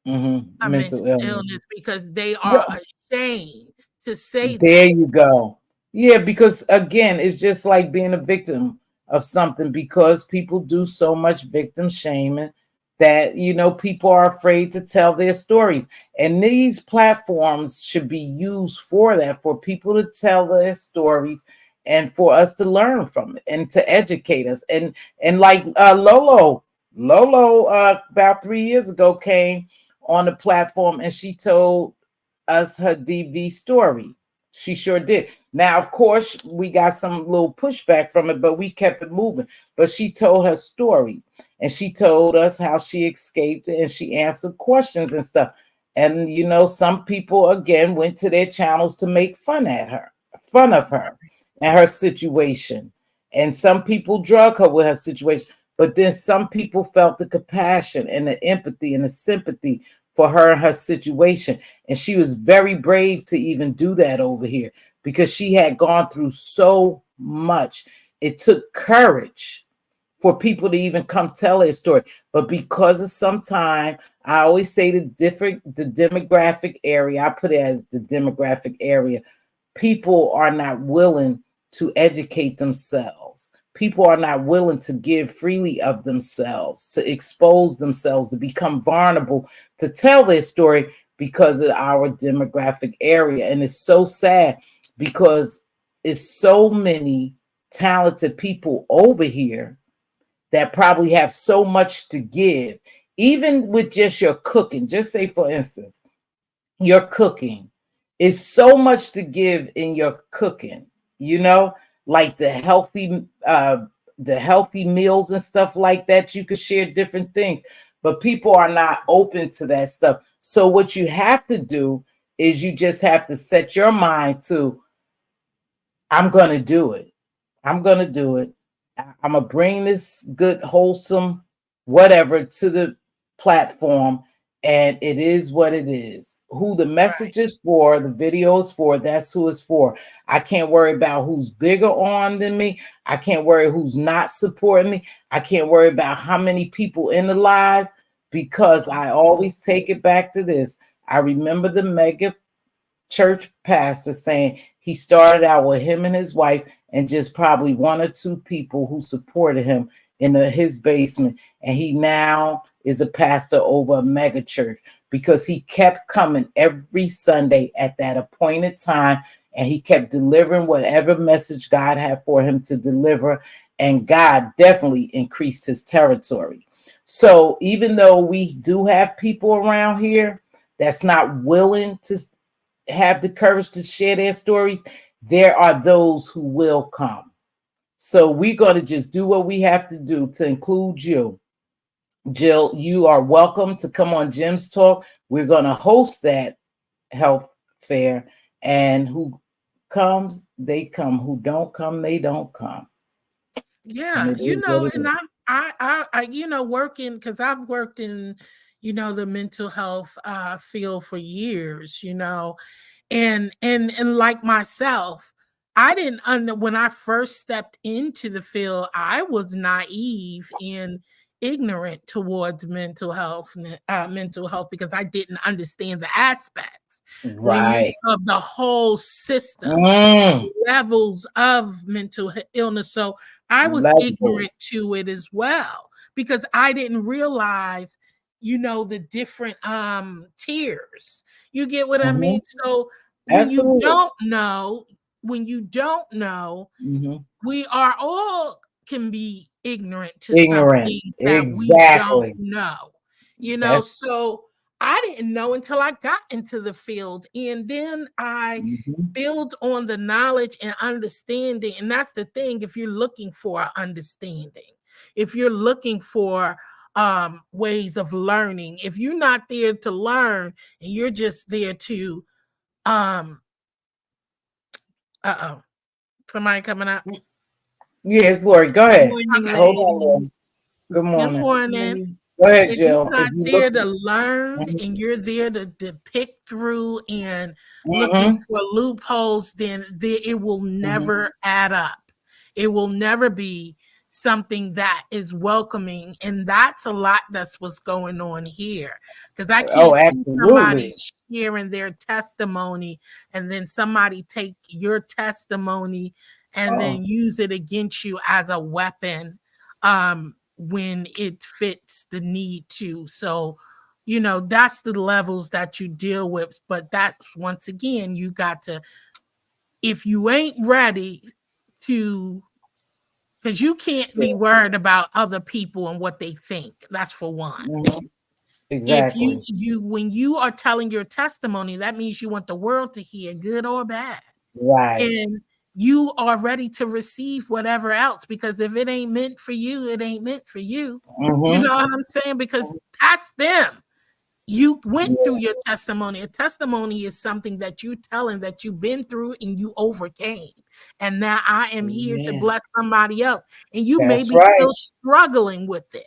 a Mental mental illness. illness, because they are Well, ashamed to say there that. you go. Yeah, because again, it's just like being a victim of something, because people do so much victim shaming that, people are afraid to tell their stories. And these platforms should be used for that, for people to tell their stories and for us to learn from it and to educate us. And like Lolo about 3 years ago came on the platform and she told us her DV story. She sure did. Now, of course, we got some little pushback from it, but we kept it moving. But she told her story and she told us how she escaped it and she answered questions and stuff. And some people again went to their channels to make fun of her and her situation. And some people drug her with her situation. But then some people felt the compassion and the empathy and the sympathy for her and her situation. And she was very brave to even do that over here because she had gone through so much. It took courage for people to even come tell their story. But because of some time, I always say the demographic area, I put it as the demographic area, people are not willing to educate themselves. People are not willing to give freely of themselves, to expose themselves, to become vulnerable, to tell their story because of our demographic area. And it's so sad because it's so many talented people over here that probably have so much to give, even with just your cooking. Just say, for instance, your cooking is so much to give in your cooking, like the healthy meals and stuff like that. You could share different things, but people are not open to that stuff. So what you have to do is you just have to set your mind to, I'm going to do it. I'm going to do it. I'm going to bring this good, wholesome, whatever to the platform. and it is what it is. Who the Right. message is for, the video is for, that's who it's for. I can't worry about who's bigger on than me. I can't worry who's not supporting me. I can't worry about how many people in the live, because I always take it back to this. I remember the mega church pastor saying he started out with him and his wife and just probably one or two people who supported him in his basement, and he now is a pastor over a mega church because he kept coming every Sunday at that appointed time, and he kept delivering whatever message God had for him to deliver, and God definitely increased his territory. So even though we do have people around here that's not willing to have the courage to share their stories, there are those who will come. So we're going to just do what we have to do to include you. Jill, you are welcome to come on Jim's Talk. We're going to host that health fair, and who comes, they come. Who don't come, they don't come. And Yeah, it is what it and is. working, because I've worked in, the mental health field for years, and like myself, I didn't under when I first stepped into the field, I was naive and ignorant towards mental health, because I didn't understand the aspects when you Right. of the whole system, Mm, levels of illness. So I was level. ignorant to it as well, because I didn't realize, the different tiers. You get what I mean? Mhm. So when you Absolutely. don't know, when you don't know, Mhm. we are all can be ignorant to Ignorant. something that we don't Exactly. know. That's So I didn't know until I got into the field, and then I mhm. build on the knowledge and understanding. And that's the thing, if you're looking for understanding, if you're looking for ways of learning, if you're not there to learn and you're just there to um uh-oh, somebody coming up. Yes, Lori, go Good ahead. morning, Okay. Hold on, Lori. ladies. Good Good morning. morning. Morning. Go ahead, If you're Jill. If not you look. there to learn Mhm. and you're there to pick through and looking Mhm. for loopholes, then it will Mhm. never add up. It will never be something that is welcoming. And that's a lot that's what's going on here. Because I can't Oh, see somebody absolutely. sharing their testimony and then somebody take your testimony and Oh. then use it against you as a weapon when it fits the need to. So, that's the levels that you deal with. But that's, once again, you got to, if you ain't ready to, because you can't be Sure. worried about other people and what they think. That's for one. Mhm. If you Exactly. you when you are telling your testimony, that means you want the world to hear, good or bad. Right. And you are ready to receive whatever else, because if it ain't meant for you, it ain't meant for you. You Mhm. know what I'm saying? Because that's them. You went through Yeah. your testimony. A testimony is something that you telling that you've been through and you overcame. And now I am here to Amen. bless somebody else. And you may That's be right. still struggling with it.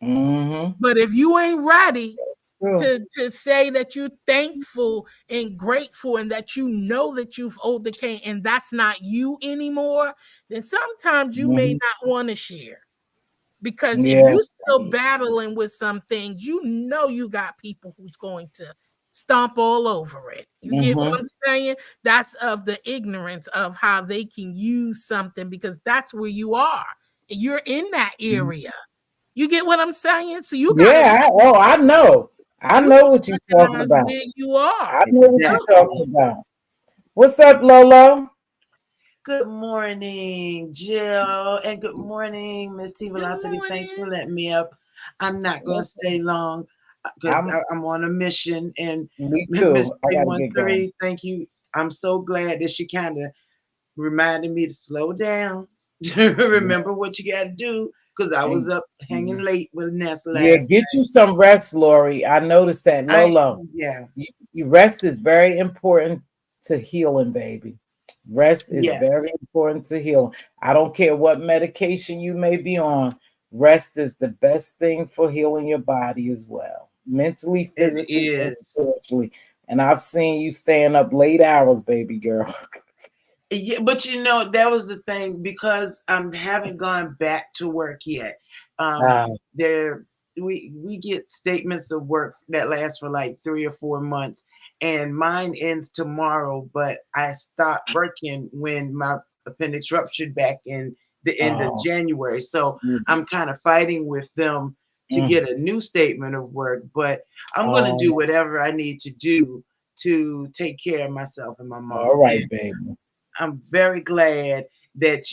Mhm. But if you ain't ready True. to say that you're thankful and grateful and that you know that you've overcame and that's not you anymore, then sometimes you may Mhm. not want to share. Because if Yeah. you still battling with some things, you got people who's going to stomp all over it. You get what Mhm. I'm saying? That's of the ignorance of how they can use something, because that's where you are. You're in that Mhm. area. You get what I'm saying? So Yeah. I know. I you know what gotta you're talking recognize about. where you are. I know what you're talking Exactly. about. What's up, Lolo? Good morning, Jill, and good morning, Miss T Good Velocity. Thanks for morning. letting me up. I'm not going to stay long because I'm I'm on a mission. And me Miss too. I gotta get going. 313, thank you. I'm so glad that she kind of reminded me to slow down, Yeah. remember what you got to do, because I was And up hanging late with Nessa yeah, last get you some rest, Lori. I noticed that. night. Lolo, Yeah, rest is very important to healing, baby. Rest is very yes. important to healing. I don't care what medication you may be on. Rest is the best thing for healing your body as well. mentally, It physically, and is. spiritually. And I've seen you staying up late hours, baby girl. Yeah, but that was the thing because I haven't gone back to work yet. Ah, There we get statements of work that last for like 3 or 4 months, and mine ends tomorrow. But I stopped working when my appendix ruptured back in the end of oh, January. So mm, I'm kind of fighting with them to mm, get a new statement of work. But I'm going to do oh, whatever I need to do to take care of myself and my all mom. right, baby. I'm very glad that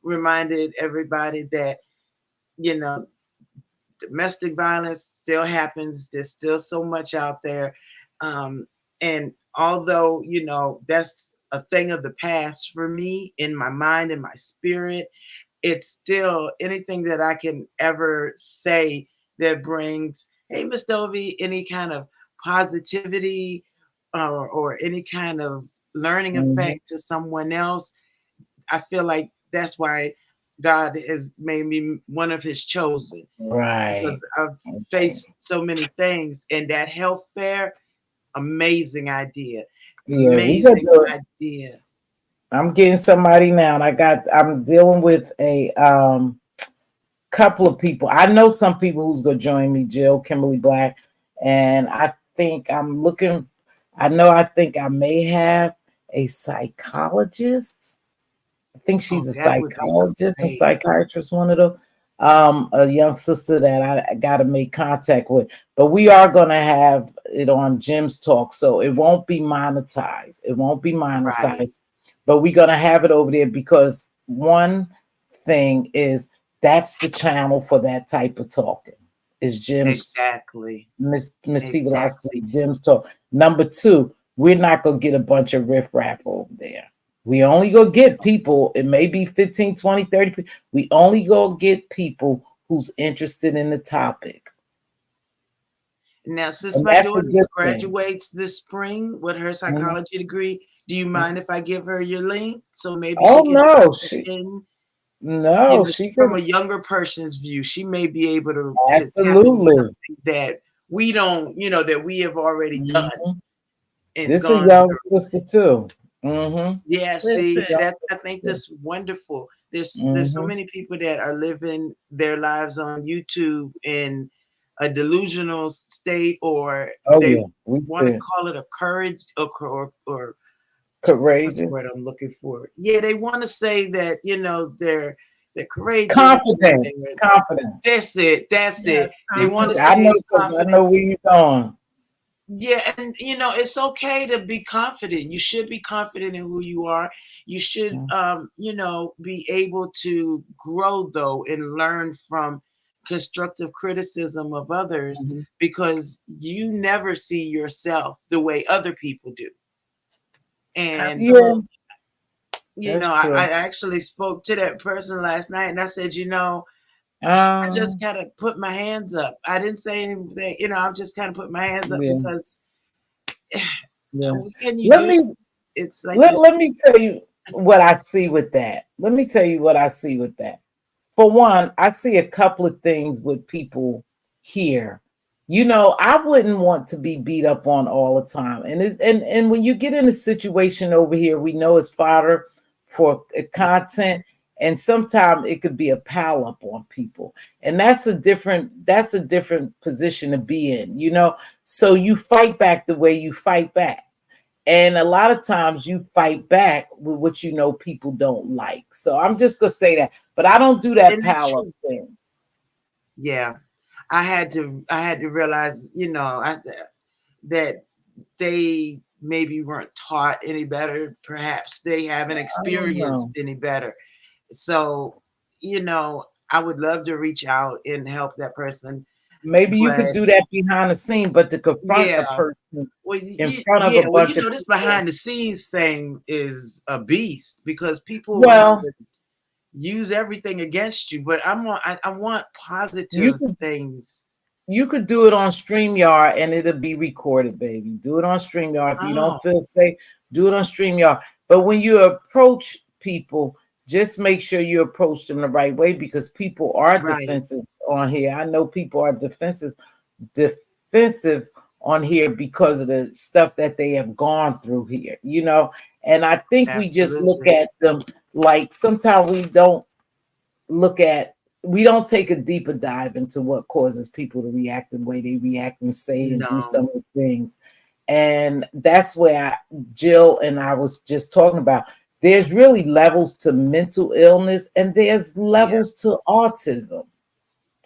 reminded everybody that, you know, domestic violence still happens. There's still so much out there. And although, that's a thing of the past for me in my mind and my spirit, it's still anything that I can ever say that brings, hey, Miss Dovey, any kind of positivity or any kind of learning Mhm. effect to someone else. I feel like that's why God has made me one of his chosen, Right. because I've Okay. faced so many things. And that health fair, amazing idea. Yeah, we could Amazing do it. idea. I'm getting somebody now, and I'm dealing with a couple of people. I know some people who's gonna join me, Jill, Kimberly Black, and I think I'm looking. I think I may have a psychologist. I think Oh, she's a that would be psychologist, a great. psychiatrist, one of them. A young sister that I got to make contact with. But we are going to have it on Jim's Talk, so it won't be monetized. It won't be Right. monetized, but we're going to have it over there because one thing is that's the channel for that type of talking. Is Jim's Exactly. Mz.Teavalocity, Exactly. Jim's Talk. Number two, we're not going to get a bunch of riffraff over there. We only go get people, it may be 15, 20, 30 people. We only go get people who's interested in the topic. Now, since And my that's a daughter good thing. graduates this spring with her Mhm, psychology degree, do you mhm. mind if I give her your link so maybe Oh she can no, tap she in? no, she From a could younger person's view, she may be able to tap into absolutely. something that we don't, that we have already done Mhm. and This is gone young through. sister too. Mm-hmm. Yeah, see, Listen, I think that's wonderful. There's so Mm-hmm. many people that are living their lives on YouTube in a delusional state, or Oh they yeah, we want to see call it a courage or what's the word courageous, I'm looking for? Yeah, they want to say that, they're courageous and confident, they're confidence. that's it, that's it. yes, They want to confidence. I say know it's because I know confidence. where you're going. Yeah, and it's okay to be confident. You should be confident in who you are. You should be able to grow though and learn from constructive criticism of others, Mhm. because you never see yourself the way other people do. And Yeah, Absolutely. that's I true. actually spoke to that person last night and I said, I just Um, kind of put my hands up. I didn't say anything, I just kind of put my hands up yeah, because yeah. what can you Let do? me It's like let, you let me tell you what I see with that. Let me tell you what I see with that. For one, I see a couple of things with people here. I wouldn't want to be beat up on all the time. And when you get in a situation over here, we know it's fodder for content, and sometimes it could be a pile up on people. And that's a different position to be in. So you fight back the way you fight back. And a lot of times you fight back with what people don't like. So I'm just gonna say that. But I don't do that and that's pile up true. thing. Yeah, I had to realize, that they maybe weren't taught any better. Perhaps they haven't I don't experienced know. any better. So, I would love to reach out and help that person, Maybe you could but do that behind the scene, but to confront a yeah. person Well, in front of a bunch of this people. behind the scenes thing is a beast because people want Well, to use everything against you. But I want you positive could things. you could do it on StreamYard and it'll be recorded, baby. Do it on StreamYard. If you don't Oh, feel safe, do it on StreamYard. But when you approach people, just make sure you approach them the right way because people are right. defensive on here. I know people are defensive defensive on here because of the stuff that they have gone through here, you know. And I think we just look Absolutely. at them like sometimes look at we don't take a deeper dive into what causes people to react the way they react and say and do No. some of the things. And that's where Jill and I was just talking about. There's really levels to mental illness and there's Yeah. levels to autism.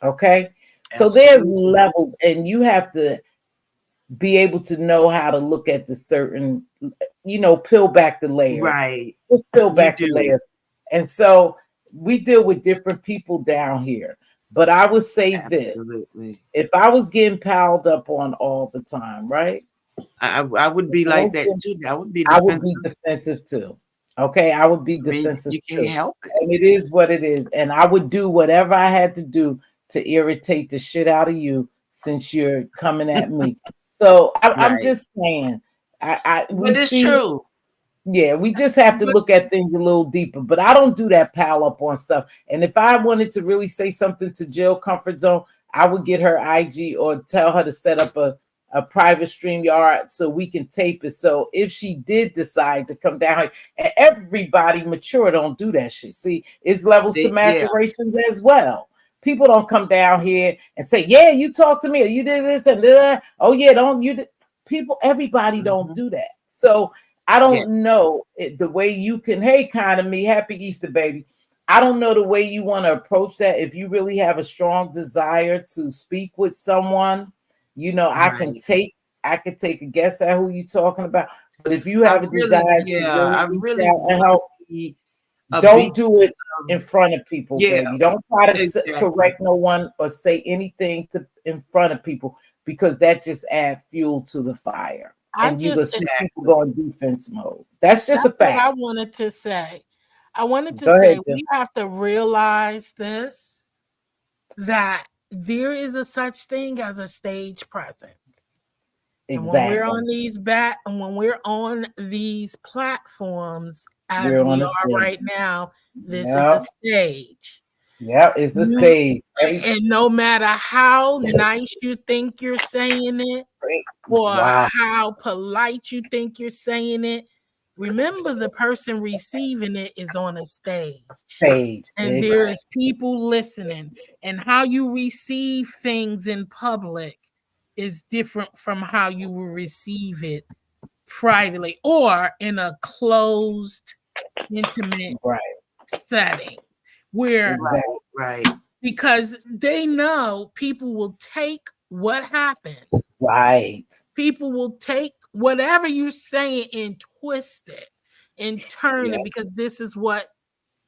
Okay. So there's Absolutely. levels, and you have to be able to know how to look at the certain, peel back the layers. Right. Just peel You back the do. layers. And so we deal with different people down here. But I would say this, Absolutely. if I was getting piled up on all the time, right? I would If be I like was that getting too. I would be I would defensive. be defensive too. Okay, I would be I mean, defensive you can't too. help it. And it is what it is. And I would do whatever I had to do to irritate the shit out of you since you're coming at me. So I'm Right. just saying, we But it's see, true. yeah, we just have to But look at things a little deeper. But I don't do that pile up on stuff. And if I wanted to really say something to Jill Comfort Zone, I would get her IG or tell her to set up a private stream yard so we can tape it. So if she did decide to come down here, and everybody mature don't do that shit. See, it's levels to yeah. maturation as well. People don't come down here and say, "Yeah, you talk to me, or you did this and that." Oh yeah, don't you? People, everybody don't Hmm. do that. So I Yeah. don't know the way you can, hey, kind of me, happy Easter, baby. I don't know the way you want to approach that. If you really have a strong desire to speak with someone, Right. I could take a guess at who you're talking about. But if you I have a really, desire to yeah, really I reach really out and want help, to be a don't do beacon it in of, front of people, yeah, baby. Don't try to exactly. correct no one or say anything to in front of people because that just adds fuel to the fire. I And you just will see people Exactly. go in defense mode. That's just a That's what fact. I wanted to say. I wanted to Go say ahead, Jim. we have to realize this, that there is a such thing as a stage presence. And when we're Exactly. on when we're on these platforms as We're we on a are stage. right now, this is a Yep. stage. Yep. It's a You stage. and no matter how nice you think you're saying it, or Wow. how polite you think you're saying it, remember the person receiving it is on a stage. Stage. And there Exactly. is people listening. And how you receive things in public is different from how you will receive it privately or in a closed, intimate Right. setting where, Exactly. Right. because they know people will take what happened. Right. People will take whatever you're saying and twist it and turn Yeah. it, because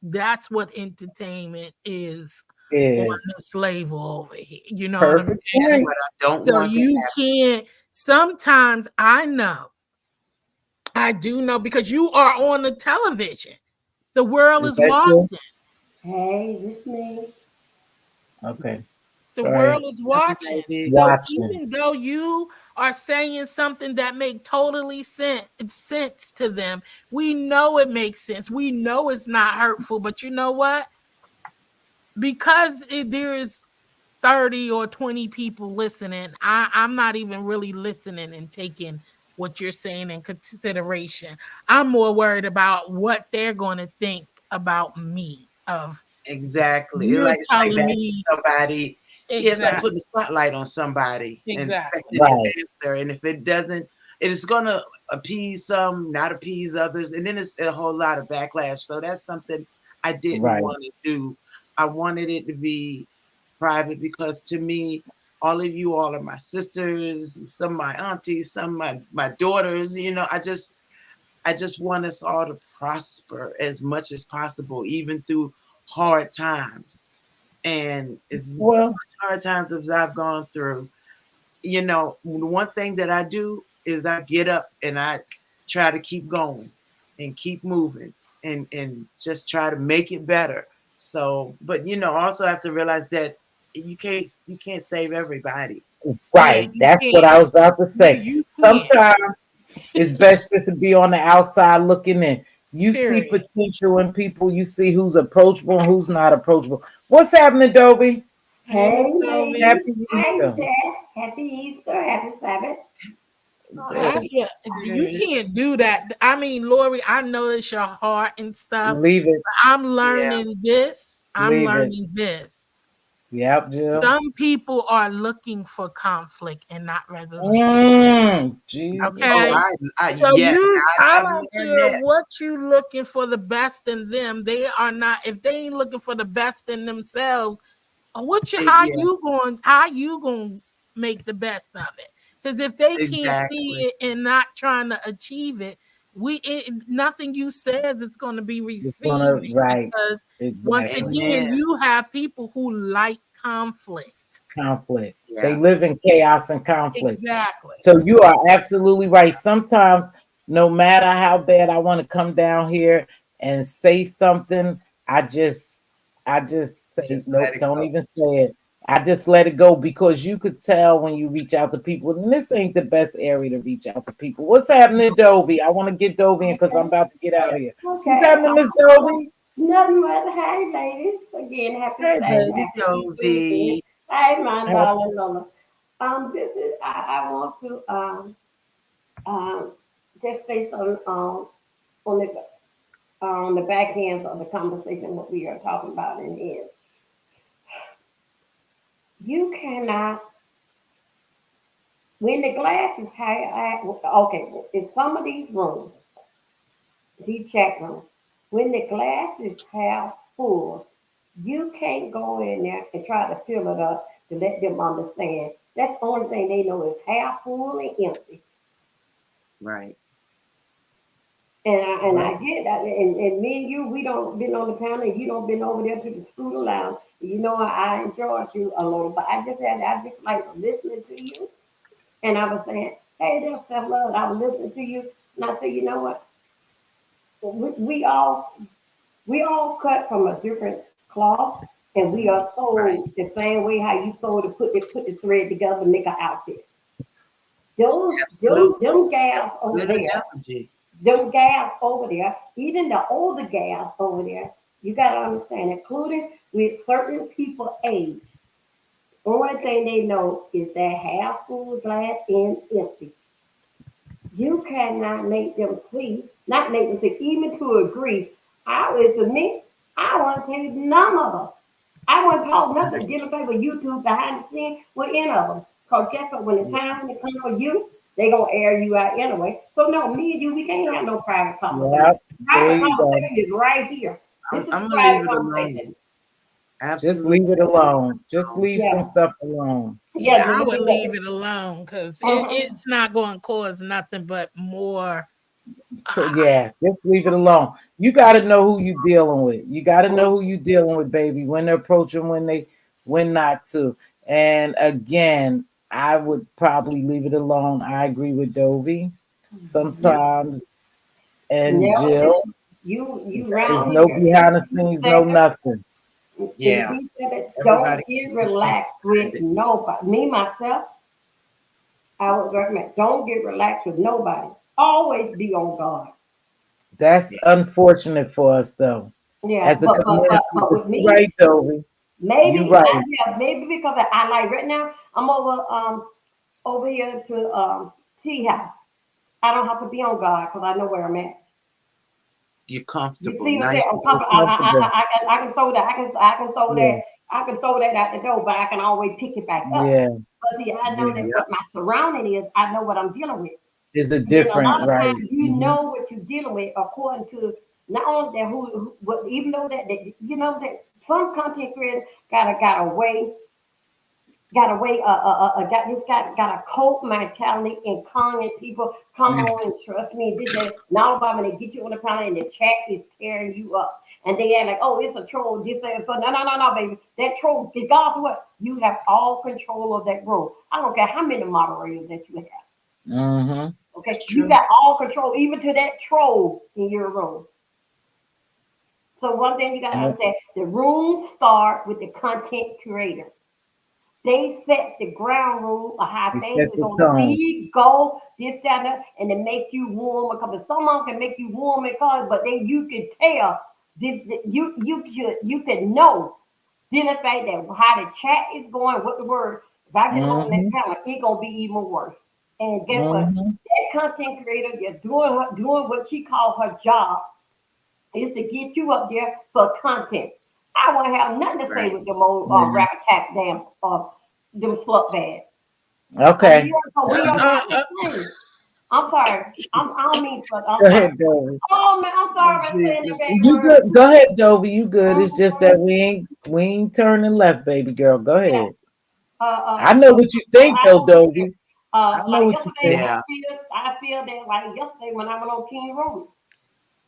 that's what entertainment is on Is this label over here. You know what I'm perfect That's saying? point. what I don't So want to you happen. can't, sometimes I do know, because you are on the television. The world Is is that you? watching. Hey, this me. Okay. The Sorry. world is Hi, watching. baby. So Watching. even though you are saying something that make totally sense to them, we know it makes sense. We know it's not hurtful, but you know what? Because there is 30 or 20 people listening, I'm not even really listening and taking what you're saying in consideration. I'm more worried about what they're going to think about me. Of Exactly. you're It's like telling asking me somebody. Yeah, it's like exactly, putting a spotlight on somebody and exactly. expecting an Right. answer. And if it doesn't, it's gonna appease some, not appease others, and then it's a whole lot of backlash. So that's something I didn't Right. want to do. I wanted it to be private because to me, all of you all are my sisters, some of my aunties, some of my daughters. I just want us all to prosper as much as possible, even through hard times. And as much Well, hard times as I've gone through, the one thing that I do is I get up and I try to keep going and keep moving and just try to make it better. So, but also have to realize that you can't save everybody. Yeah, right. you That's what can't. I was about to say. You can't. Sometimes it's best just to be on the outside looking in. You see Period. potential in people. You see who's approachable and who's not approachable. What's happening, Dobie? Hey, Miss Hey, Sylvie. ladies. Happy Hey, Easter. Dad. Happy Easter, happy Sabbath. Yeah, you can't do that. I mean, Lori, I know it's your heart and stuff. Leave it. I'm Yeah. learning this. I'm Leave it. learning this. Yep, Jill. Some people are looking for conflict and not resolution. Jesus. Oh, Okay. So yes, I I've don't learned care that. what you looking for the best in them. They are not, if they ain't looking for the best in themselves, Yeah, how you going to make the best of it? Because if they can't see exactly. it and not trying to achieve it, nothing you says is going to be It's gonna received, right. because once Exactly. again, Amen. you have people who like conflict. Conflict. They Yeah, live in chaos and conflict. Exactly. So you are absolutely right. Sometimes, no matter how bad I want to come down here and say something, I just say just let nope, it don't go. even say it. I just let it go because you could tell when you reach out to people, and this ain't the best area to reach out to people. What's happening, Dovey? I want to get Dovey in because I'm about to get out Yeah. of here. What's Okay. happening, Miss Dovey? Nothing but hey, ladies. Again, happy Hey, Sabbath, baby. happy So Easter weekend. the Hey, my Happy- darling Lola. This is I want to um just say something on the back end of the conversation what we are talking about in is you cannot when the glass is high. Okay, in some of these rooms, these chat rooms, when the glass is half full, you can't go in there and try to fill it up to let them understand. That's the only thing they know is half full and empty. right. And I get that. And me and you, we don't been on the panel. And you don't been over there to the scooter lounge. You know I enjoyed you a little, but I just like listening to you. And I was saying, hey, there's self love. I was listening to you, and I said, you know what? We all cut from a different cloth, and we are Right. sold the same way how you sold to put the thread together to make an outfit. Absolutely. Them That's gals a over good there, analogy. even the older gals over there, you gotta understand, including with certain people age, only thing they know is that half full glass and empty. You cannot make them see, not make them see, even to agree. I was to me, I want to tell you none of them. I want to talk nothing dealing with YouTube behind the scenes with any of them. Because guess what? When the Yeah, time when it comes for you, they going to air you out anyway. So, no, me and you, we can't have no private conversation. Yep. There Private you go. conversation is right here. This is I'm a gonna leave private it conversation. alone. Just Absolutely. leave it alone. Just leave some Yeah. stuff alone. Yeah, Yeah. I would leave it alone because Mhm. it's not going to cause nothing but more. So yeah, just leave it alone. You got to know who you dealing with. You got to know who you dealing with, baby. When to approach them, when not to. And again, I would probably leave it alone. I agree with Dovey. Yeah. Sometimes, and Never Jill, do. You there's round no here. If behind the you scenes, no say nothing. If Yeah. we said it, Everybody don't get can be relaxed behind with it. nobody. Me, myself, I would recommend don't get relaxed with nobody. Always be on guard. That's Yeah. unfortunate for us, though, Yeah, as a community. but But with you're me, right, Dovey. You're maybe right. maybe because I like right now I'm over here to tea house. I don't have to be on guard because I know where I'm at. You're You comfortable. see what I'm Nice saying? and On top of, Comfortable. I can throw that. Yeah. I can throw that out the door, but I can always pick it back up. Yeah. But see, I know Yeah. that Yep. what my surrounding is. I know what I'm dealing with. Is a And then a different, lot of right? times you Mhm. know what you're dealing with according to not only that what even though that you know that some content creators got a way got a cult mentality and calling people come on and trust me this that now about when they get you on the panel and the chat is tearing you up and they act like oh it's a troll this and so no baby that troll regardless of what you have all control of that room. I don't care how many moderators that you have. Mhm. Okay, That's you true. got all control, even to that troll in your room. So one thing you gotta Yep. understand: the rooms start with the content creator. They set the ground rule of how They things set are the gonna tone. be, go, this, that, and that, and to make you warm. Because someone can make you warm and cold, but then you can tell this. You can know. Then the fact that how the chat is going, what the word, If I get him on that Mm-hmm. camera, it's gonna be even worse. And guess what? Mm-hmm. That content creator is doing what she calls her job is to get you up there for content. I won't have nothing to say Right. with them old Yeah. rap attack damn them slut bags. Okay. So we are not the same. I'm sorry. I don't mean slut. Go I'm sorry. ahead, Dovey. Oh man, I'm Oh, sorry about saying that Jesus. bad You word. good? Go ahead, Dovey. You good? It's just Mhm. that we ain't turning left, baby girl. Go Yeah. ahead. I know So what you think, I though, don't care. Dovey. I know Like what you yesterday, think. Yeah. I feel that like yesterday when I went on King Road,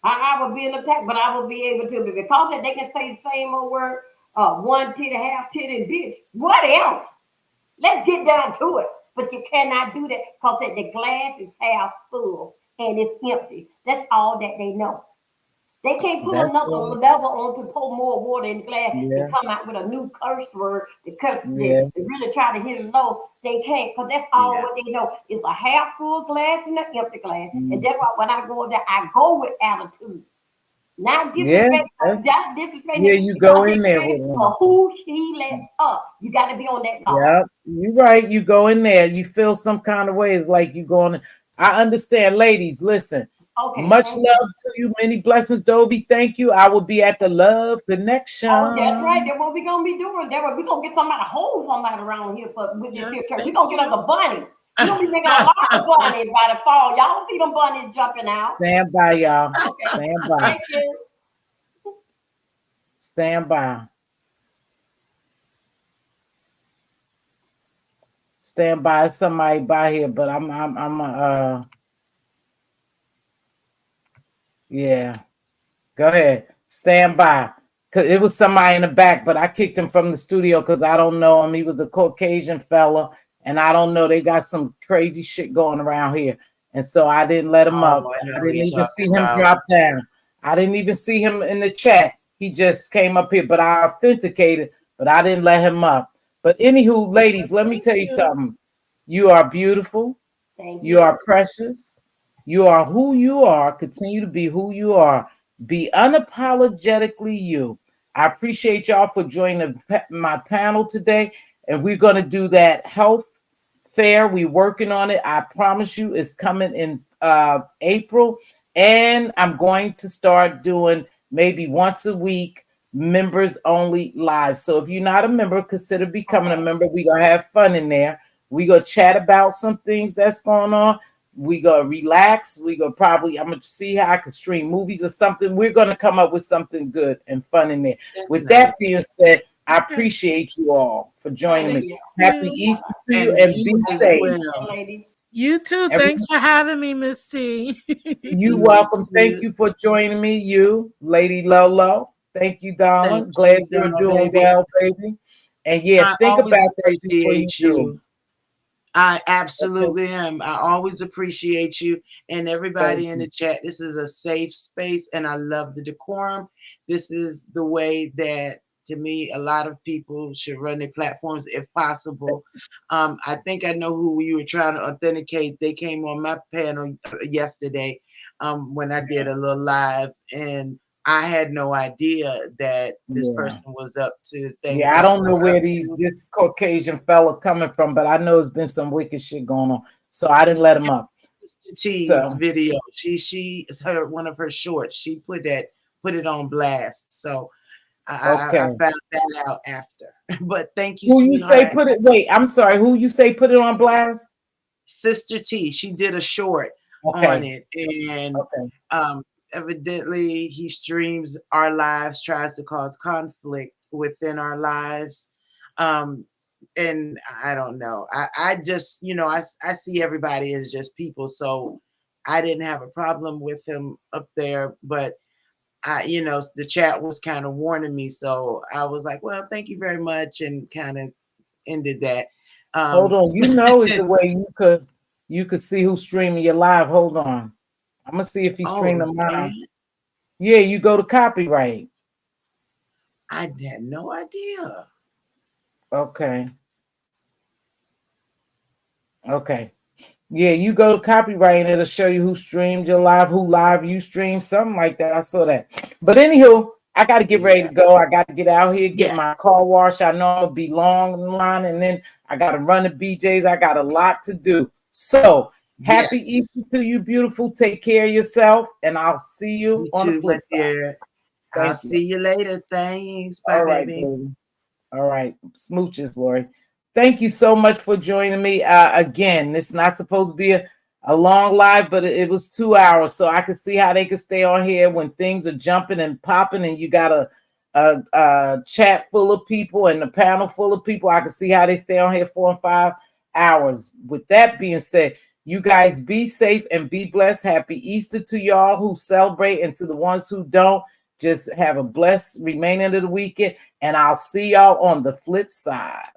I would be in attack, but I would be able to because that they can say the same old word, one titty, half titty, and bitch. What else? Let's get down to it. But you cannot do that because the glass is half full and it's empty. That's all that they know. They can't put That's another all. level on to pour more water in the glass and Yeah. come out with a new curse word to curse Yeah. to really try to hit it low. They can't because that's all Yeah. what they know. It's a half full glass and an empty glass. And Mm. that's why when I go there, I go with attitude. Not Yeah. disrespect, That's not disrespecting yeah. the You go in content there creator with one. for who he lets up. You got to be on that guard. Yeah, you right. You go in there. You feel some kind of way. It's like you going. I understand, ladies. Listen. Okay, Much thank you. love to you. Many blessings, Dovey. Thank you. I will be at the Love Oh, that's right. Connection. That's what we're gonna be doing. That's what we're gonna get somebody to hold somebody around here for with this Yes, here church. We're thank gonna get us you. a bunny. We're gonna be making a lot of bunnies by the fall. Y'all see them bunnies jumping out. Stand by, y'all. Okay. Stand by. Thank you. Stand by. Stand by. Somebody by here, but yeah. Go ahead. Stand by. Cause it was somebody in the back, but I kicked him from the studio because I don't know him. He was a Caucasian fella, and I don't know. They got some crazy shit going around here. And so I didn't let him Oh, up. I know I who didn't you're even see talking him about. drop down. I didn't even see him in the chat. He just came up here, but I authenticated, but I didn't let him up. But anywho, ladies, let me Thank tell you you. something. You are beautiful. Thank You you. are precious. You are who you are. Continue to be who you are. Be unapologetically you. I appreciate y'all for joining my panel today. And we're going to do that health fair. We're working on it. I promise you it's coming in April. And I'm going to start doing maybe once a week members only live. So if you're not a member, consider becoming a Okay. member. We're going to have fun in there. We're going to chat about some things that's going on. We gonna relax. We gonna probably I'm gonna see how I can stream movies or something. We're gonna come up with something good and fun in there. That's With that nice. being said, I Okay. appreciate you all for joining Thank Thank me. you. Happy you. Easter to you And and you be as safe. well. Lady. You too. Every, Thanks for having me, Miss T. you Me welcome. Thank too. you for joining me, you, Lady Lolo. Thank you, Thank darling. Glad you, you're doll doing baby. well, baby. And yeah, I think always about that before you appreciate do. you. I Okay. absolutely am. I always appreciate you and Thank everybody in you. the chat. This is a safe space and I love the decorum. This is the way that, to me, a lot of people should run their platforms if possible. I think I know who you were trying to authenticate. They came on my panel yesterday when I did a little live, and I had no idea that this Yeah. person was up to things Yeah, I that don't we know were up where these to. this Caucasian fella coming from, but I know it's been some wicked shit going on. So I didn't let him up. Sister T's So video. She is her one of her shorts. She put it on blast. So I okay. found that out after. But thank you, Who you say sweetheart. put it? Wait, I'm sorry. Who you say put it on blast? Sister T, she did a short on Okay. it, and Okay. um, evidently he streams our lives, tries to cause conflict within our lives. Um, and I don't know. I just, I see everybody as just people. So I didn't have a problem with him up there, but the chat was kind of warning me. So I was like, well, thank you very much, and kind of ended that. Hold Um, on. You know is the way you could see who's streaming your live. Hold on. I'm gonna see if he's oh, streaming mine. man, Yeah, you go to copyright. I had no idea. Okay. Okay. Yeah, you go to copyright and it'll show you who streamed your live, who live you streamed, something like that. I saw that. But anywho, I got to get ready Yeah. to go. I got to get out here, get Yeah. my car washed. I know I'm going to be long in line, and then I got to run to BJ's. I got a lot to do. So happy Yes. Easter to you, beautiful. Take care of yourself, and I'll see you You on the too, my flip side. dear. I'll Thank you. see you later. Thanks. Bye, All right, baby. baby. All right. Smooches, Lori. Thank you so much for joining me. Again, it's not supposed to be a long live, but it was 2 hours. So I can see how they can stay on here when things are jumping and popping and you got a chat full of people and a panel full of people. I can see how they stay on here 4 and 5 hours. With that being said, you guys be safe and be blessed. Happy Easter to y'all who celebrate, and to the ones who don't. Just have a blessed remaining of the weekend, and I'll see y'all on the flip side.